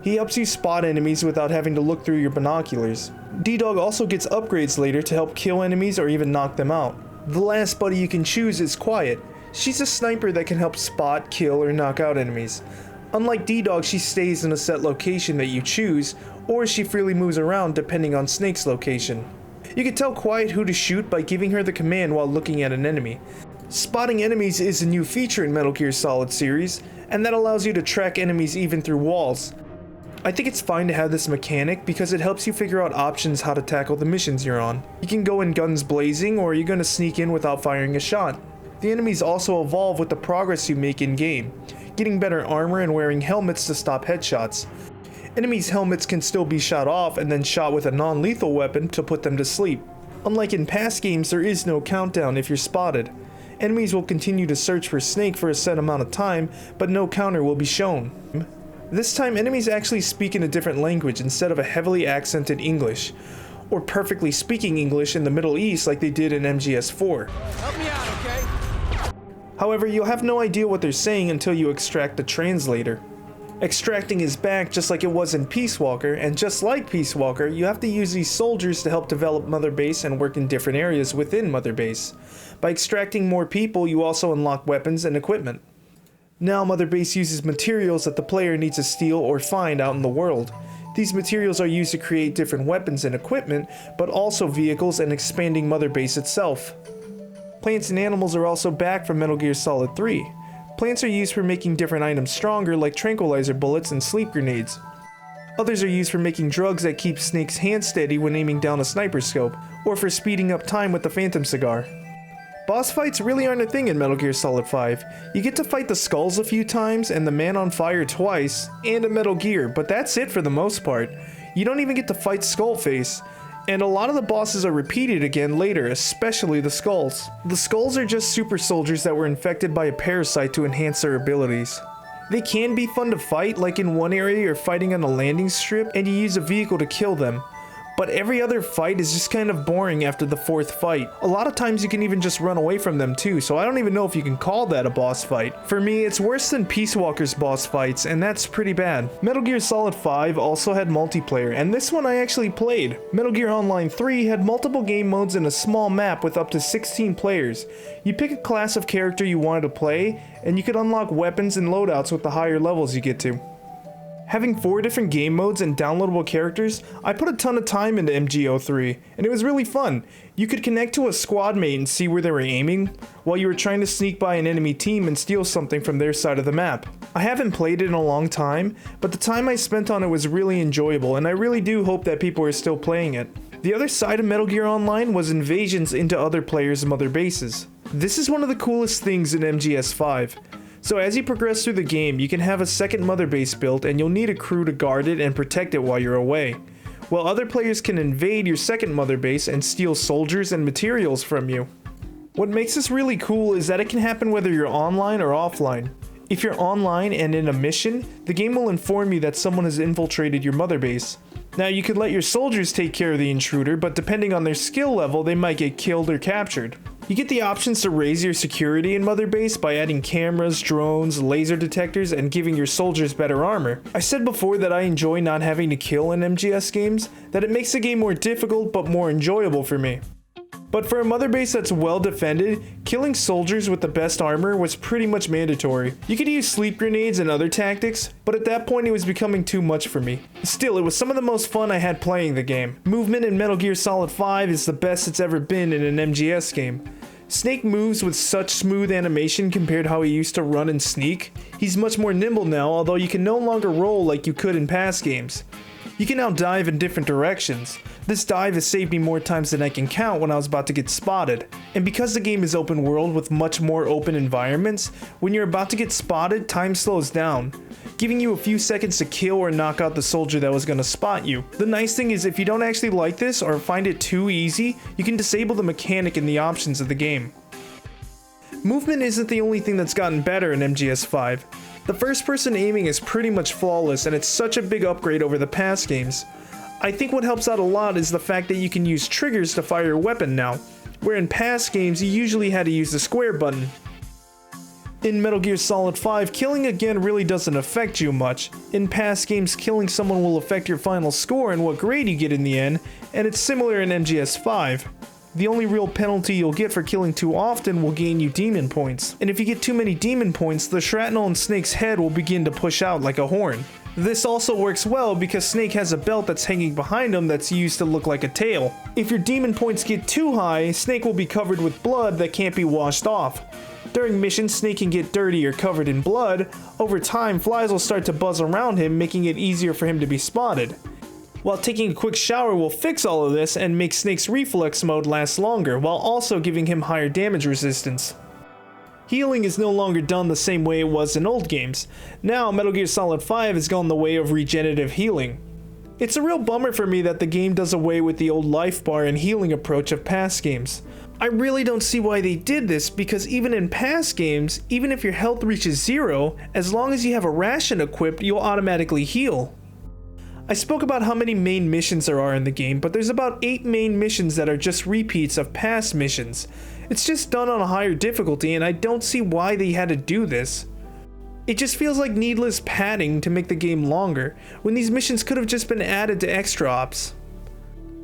S1: He helps you spot enemies without having to look through your binoculars. D-Dog also gets upgrades later to help kill enemies or even knock them out. The last buddy you can choose is Quiet. She's a sniper that can help spot, kill, or knock out enemies. Unlike D-Dog, she stays in a set location that you choose, or she freely moves around depending on Snake's location. You can tell Quiet who to shoot by giving her the command while looking at an enemy. Spotting enemies is a new feature in Metal Gear Solid series, and that allows you to track enemies even through walls. I think it's fine to have this mechanic because it helps you figure out options how to tackle the missions you're on. You can go in guns blazing, or you're going to sneak in without firing a shot. The enemies also evolve with the progress you make in-game, getting better armor and wearing helmets to stop headshots. Enemies' helmets can still be shot off and then shot with a non-lethal weapon to put them to sleep. Unlike in past games, there is no countdown if you're spotted. Enemies will continue to search for Snake for a set amount of time, but no counter will be shown. This time, enemies actually speak in a different language instead of a heavily accented English, or perfectly speaking English in the Middle East like they did in MGS4.
S8: Help me out, okay?
S1: However, you'll have no idea what they're saying until you extract the translator. Extracting is back just like it was in Peace Walker, and just like Peace Walker, you have to use these soldiers to help develop Mother Base and work in different areas within Mother Base. By extracting more people, you also unlock weapons and equipment. Now Mother Base uses materials that the player needs to steal or find out in the world. These materials are used to create different weapons and equipment, but also vehicles and expanding Mother Base itself. Plants and animals are also back from Metal Gear Solid 3. Plants are used for making different items stronger, like tranquilizer bullets and sleep grenades. Others are used for making drugs that keep Snake's hand steady when aiming down a sniper scope, or for speeding up time with the Phantom Cigar. Boss fights really aren't a thing in Metal Gear Solid 5. You get to fight the Skulls a few times, and the Man on Fire twice, and a Metal Gear, but that's it for the most part. You don't even get to fight Skullface. And a lot of the bosses are repeated again later, especially the Skulls. The Skulls are just super soldiers that were infected by a parasite to enhance their abilities. They can be fun to fight, like in one area you're fighting on a landing strip and you use a vehicle to kill them. But every other fight is just kind of boring after the fourth fight. A lot of times you can even just run away from them too, so I don't even know if you can call that a boss fight. For me, it's worse than Peace Walker's boss fights, and that's pretty bad. Metal Gear Solid 5 also had multiplayer, and this one I actually played. Metal Gear Online 3 had multiple game modes in a small map with up to 16 players. You pick a class of character you wanted to play, and you could unlock weapons and loadouts with the higher levels you get to. Having 4 different game modes and downloadable characters, I put a ton of time into MGO3, and it was really fun. You could connect to a squad mate and see where they were aiming, while you were trying to sneak by an enemy team and steal something from their side of the map. I haven't played it in a long time, but the time I spent on it was really enjoyable, and I really do hope that people are still playing it. The other side of Metal Gear Online was invasions into other players' Mother Bases. This is one of the coolest things in MGS5. So as you progress through the game, you can have a second Mother Base built, and you'll need a crew to guard it and protect it while you're away. While other players can invade your second Mother Base and steal soldiers and materials from you. What makes this really cool is that it can happen whether you're online or offline. If you're online and in a mission, the game will inform you that someone has infiltrated your Mother Base. Now you could let your soldiers take care of the intruder, but depending on their skill level, they might get killed or captured. You get the options to raise your security in Mother Base by adding cameras, drones, laser detectors, and giving your soldiers better armor. I said before that I enjoy not having to kill in MGS games, that it makes the game more difficult but more enjoyable for me. But for a Mother Base that's well defended, killing soldiers with the best armor was pretty much mandatory. You could use sleep grenades and other tactics, but at that point it was becoming too much for me. Still, it was some of the most fun I had playing the game. Movement in Metal Gear Solid 5 is the best it's ever been in an MGS game. Snake moves with such smooth animation compared to how he used to run and sneak. He's much more nimble now, although you can no longer roll like you could in past games. You can now dive in different directions. This dive has saved me more times than I can count when I was about to get spotted. And because the game is open world with much more open environments, when you're about to get spotted, time slows down, giving you a few seconds to kill or knock out the soldier that was going to spot you. The nice thing is if you don't actually like this or find it too easy, you can disable the mechanic in the options of the game. Movement isn't the only thing that's gotten better in MGS5. The first person aiming is pretty much flawless, and it's such a big upgrade over the past games. I think what helps out a lot is the fact that you can use triggers to fire a weapon now, where in past games you usually had to use the square button. In Metal Gear Solid 5, killing again really doesn't affect you much. In past games, killing someone will affect your final score and what grade you get in the end, and it's similar in MGS5. The only real penalty you'll get for killing too often will gain you demon points. And if you get too many demon points, the shrapnel in Snake's head will begin to push out like a horn. This also works well because Snake has a belt that's hanging behind him that's used to look like a tail. If your demon points get too high, Snake will be covered with blood that can't be washed off. During missions, Snake can get dirty or covered in blood. Over time, flies will start to buzz around him, making it easier for him to be spotted. While taking a quick shower will fix all of this and make Snake's reflex mode last longer, while also giving him higher damage resistance. Healing is no longer done the same way it was in old games. Now, Metal Gear Solid 5 has gone the way of regenerative healing. It's a real bummer for me that the game does away with the old life bar and healing approach of past games. I really don't see why they did this, because even in past games, even if your health reaches 0, as long as you have a ration equipped, you'll automatically heal. I spoke about how many main missions there are in the game, but there's about 8 main missions that are just repeats of past missions. It's just done on a higher difficulty, and I don't see why they had to do this. It just feels like needless padding to make the game longer, when these missions could have just been added to extra ops.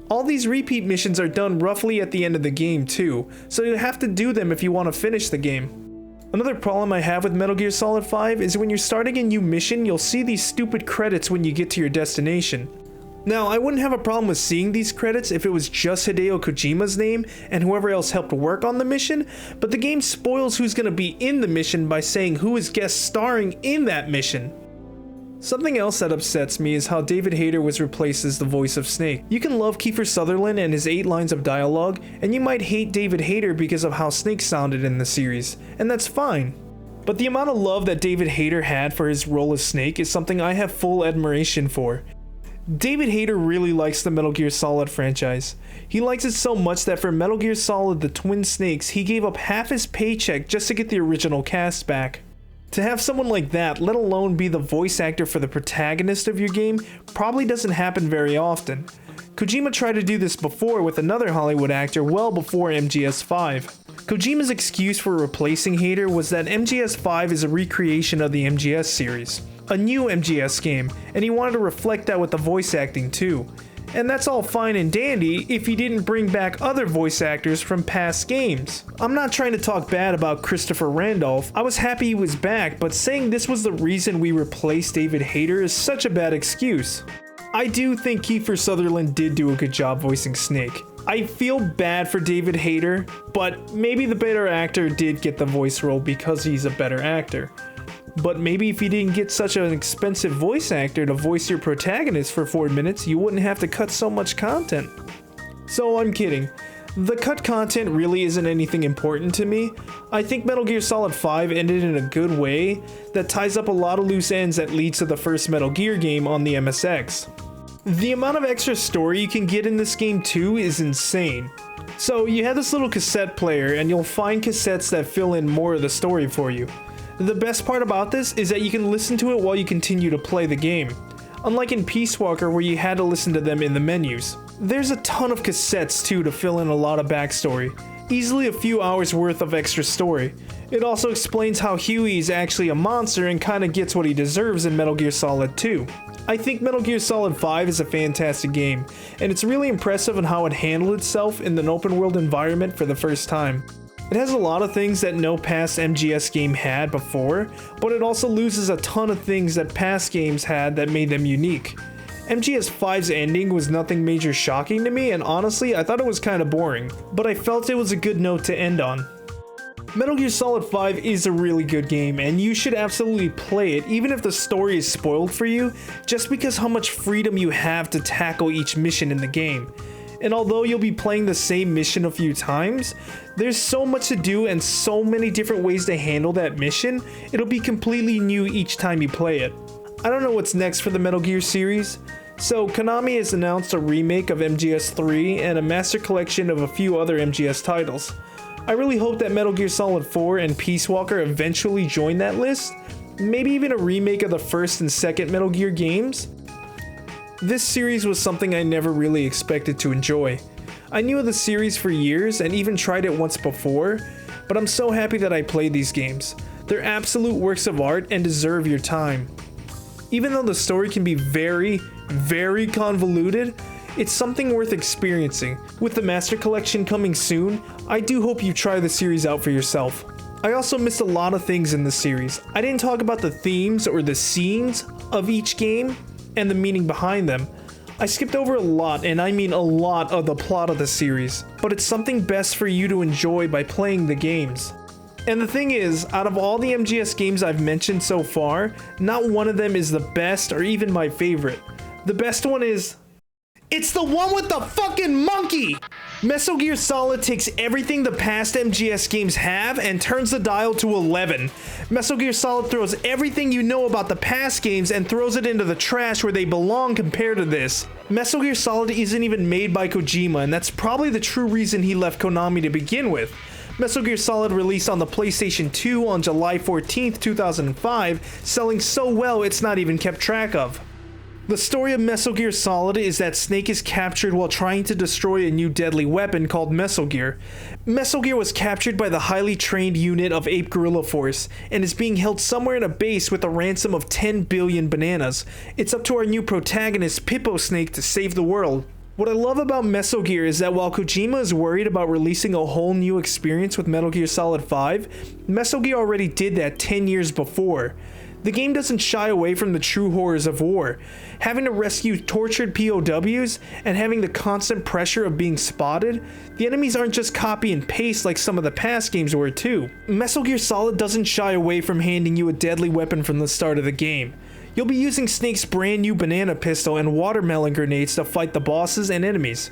S1: All these repeat missions are done roughly at the end of the game too, so you have to do them if you want to finish the game. Another problem I have with Metal Gear Solid 5 is when you're starting a new mission, you'll see these stupid credits when you get to your destination. Now, I wouldn't have a problem with seeing these credits if it was just Hideo Kojima's name and whoever else helped work on the mission, but the game spoils who's going to be in the mission by saying who is guest starring in that mission. Something else that upsets me is how David Hayter was replaced as the voice of Snake. You can love Kiefer Sutherland and his 8 lines of dialogue, and you might hate David Hayter because of how Snake sounded in the series, and that's fine. But the amount of love that David Hayter had for his role as Snake is something I have full admiration for. David Hayter really likes the Metal Gear Solid franchise. He likes it so much that for Metal Gear Solid The Twin Snakes, he gave up half his paycheck just to get the original cast back. To have someone like that, let alone be the voice actor for the protagonist of your game, probably doesn't happen very often. Kojima tried to do this before with another Hollywood actor well before MGS5. Kojima's excuse for replacing Hayter was that MGS5 is a recreation of the MGS series, a new MGS game, and he wanted to reflect that with the voice acting too. And that's all fine and dandy if he didn't bring back other voice actors from past games. I'm not trying to talk bad about Christopher Randolph, I was happy he was back, but saying this was the reason we replaced David Hayter is such a bad excuse. I do think Kiefer Sutherland did do a good job voicing Snake. I feel bad for David Hayter, but maybe the better actor did get the voice role because he's a better actor. But maybe if you didn't get such an expensive voice actor to voice your protagonist for 4 minutes, you wouldn't have to cut so much content. So I'm kidding. The cut content really isn't anything important to me. I think Metal Gear Solid 5 ended in a good way that ties up a lot of loose ends that leads to the first Metal Gear game on the MSX. The amount of extra story you can get in this game too is insane. So you have this little cassette player and you'll find cassettes that fill in more of the story for you. The best part about this is that you can listen to it while you continue to play the game, unlike in Peace Walker where you had to listen to them in the menus. There's a ton of cassettes too to fill in a lot of backstory, easily a few hours worth of extra story. It also explains how Huey is actually a monster and kinda gets what he deserves in Metal Gear Solid 2. I think Metal Gear Solid 5 is a fantastic game, and it's really impressive on how it handled itself in an open world environment for the first time. It has a lot of things that no past MGS game had before, but it also loses a ton of things that past games had that made them unique. MGS5's ending was nothing major shocking to me, and honestly, I thought it was kinda boring, but I felt it was a good note to end on. Metal Gear Solid 5 is a really good game, and you should absolutely play it even if the story is spoiled for you, just because how much freedom you have to tackle each mission in the game. And although you'll be playing the same mission a few times, there's so much to do and so many different ways to handle that mission, it'll be completely new each time you play it. I don't know what's next for the Metal Gear series, so Konami has announced a remake of MGS3 and a master collection of a few other MGS titles. I really hope that Metal Gear Solid 4 and Peace Walker eventually join that list, maybe even a remake of the first and second Metal Gear games. This series was something I never really expected to enjoy. I knew of the series for years and even tried it once before, but I'm so happy that I played these games. They're absolute works of art and deserve your time. Even though the story can be very, very convoluted, it's something worth experiencing. With the Master Collection coming soon, I do hope you try the series out for yourself. I also missed a lot of things in the series. I didn't talk about the themes or the scenes of each game and the meaning behind them. I skipped over a lot, and I mean a lot, of the plot of the series, but it's something best for you to enjoy by playing the games. And the thing is, out of all the MGS games I've mentioned so far, not one of them is the best or even my favorite. The best one is... It's the one with the fucking monkey! Metal Gear Solid takes everything the past MGS games have and turns the dial to 11. Metal Gear Solid throws everything you know about the past games and throws it into the trash where they belong compared to this. Metal Gear Solid isn't even made by Kojima, and that's probably the true reason he left Konami to begin with. Metal Gear Solid released on the PlayStation 2 on July 14th, 2005, selling so well it's not even kept track of. The story of Metal Gear Solid is that Snake is captured while trying to destroy a new deadly weapon called Metal Gear. Metal Gear was captured by the highly trained unit of Ape Guerrilla Force and is being held somewhere in a base with a ransom of 10 billion bananas. It's up to our new protagonist, Pippo Snake, to save the world. What I love about Metal Gear is that while Kojima is worried about releasing a whole new experience with Metal Gear Solid 5, Metal Gear already did that 10 years before. The game doesn't shy away from the true horrors of war. Having to rescue tortured POWs and having the constant pressure of being spotted, the enemies aren't just copy and paste like some of the past games were too. Metal Gear Solid doesn't shy away from handing you a deadly weapon from the start of the game. You'll be using Snake's brand new banana pistol and watermelon grenades to fight the bosses and enemies.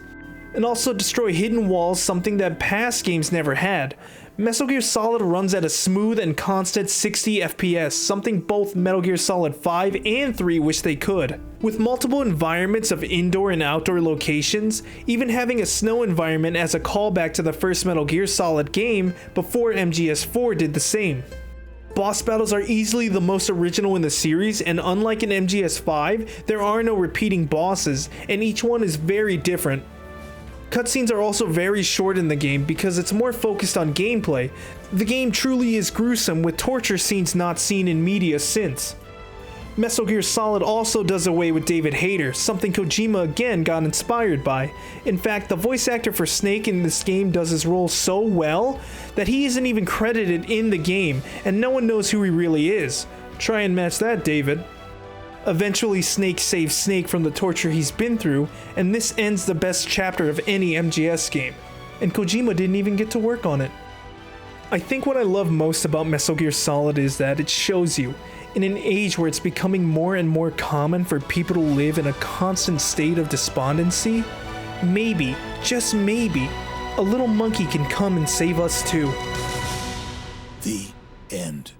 S1: And also destroy hidden walls, something that past games never had. Metal Gear Solid runs at a smooth and constant 60 FPS, something both Metal Gear Solid 5 and 3 wish they could. With multiple environments of indoor and outdoor locations, even having a snow environment as a callback to the first Metal Gear Solid game before MGS4 did the same. Boss battles are easily the most original in the series, and unlike in MGS5, there are no repeating bosses, and each one is very different. Cutscenes are also very short in the game because it's more focused on gameplay. The game truly is gruesome, with torture scenes not seen in media since. Metal Gear Solid also does away with David Hayter, something Kojima again got inspired by. In fact, the voice actor for Snake in this game does his role so well that he isn't even credited in the game, and no one knows who he really is. Try and match that, David. Eventually, Snake saves Snake from the torture he's been through, and this ends the best chapter of any MGS game. And Kojima didn't even get to work on it. I think what I love most about Metal Gear Solid is that it shows you, in an age where it's becoming more and more common for people to live in a constant state of despondency, maybe, just maybe, a little monkey can come and save us too.
S7: The end.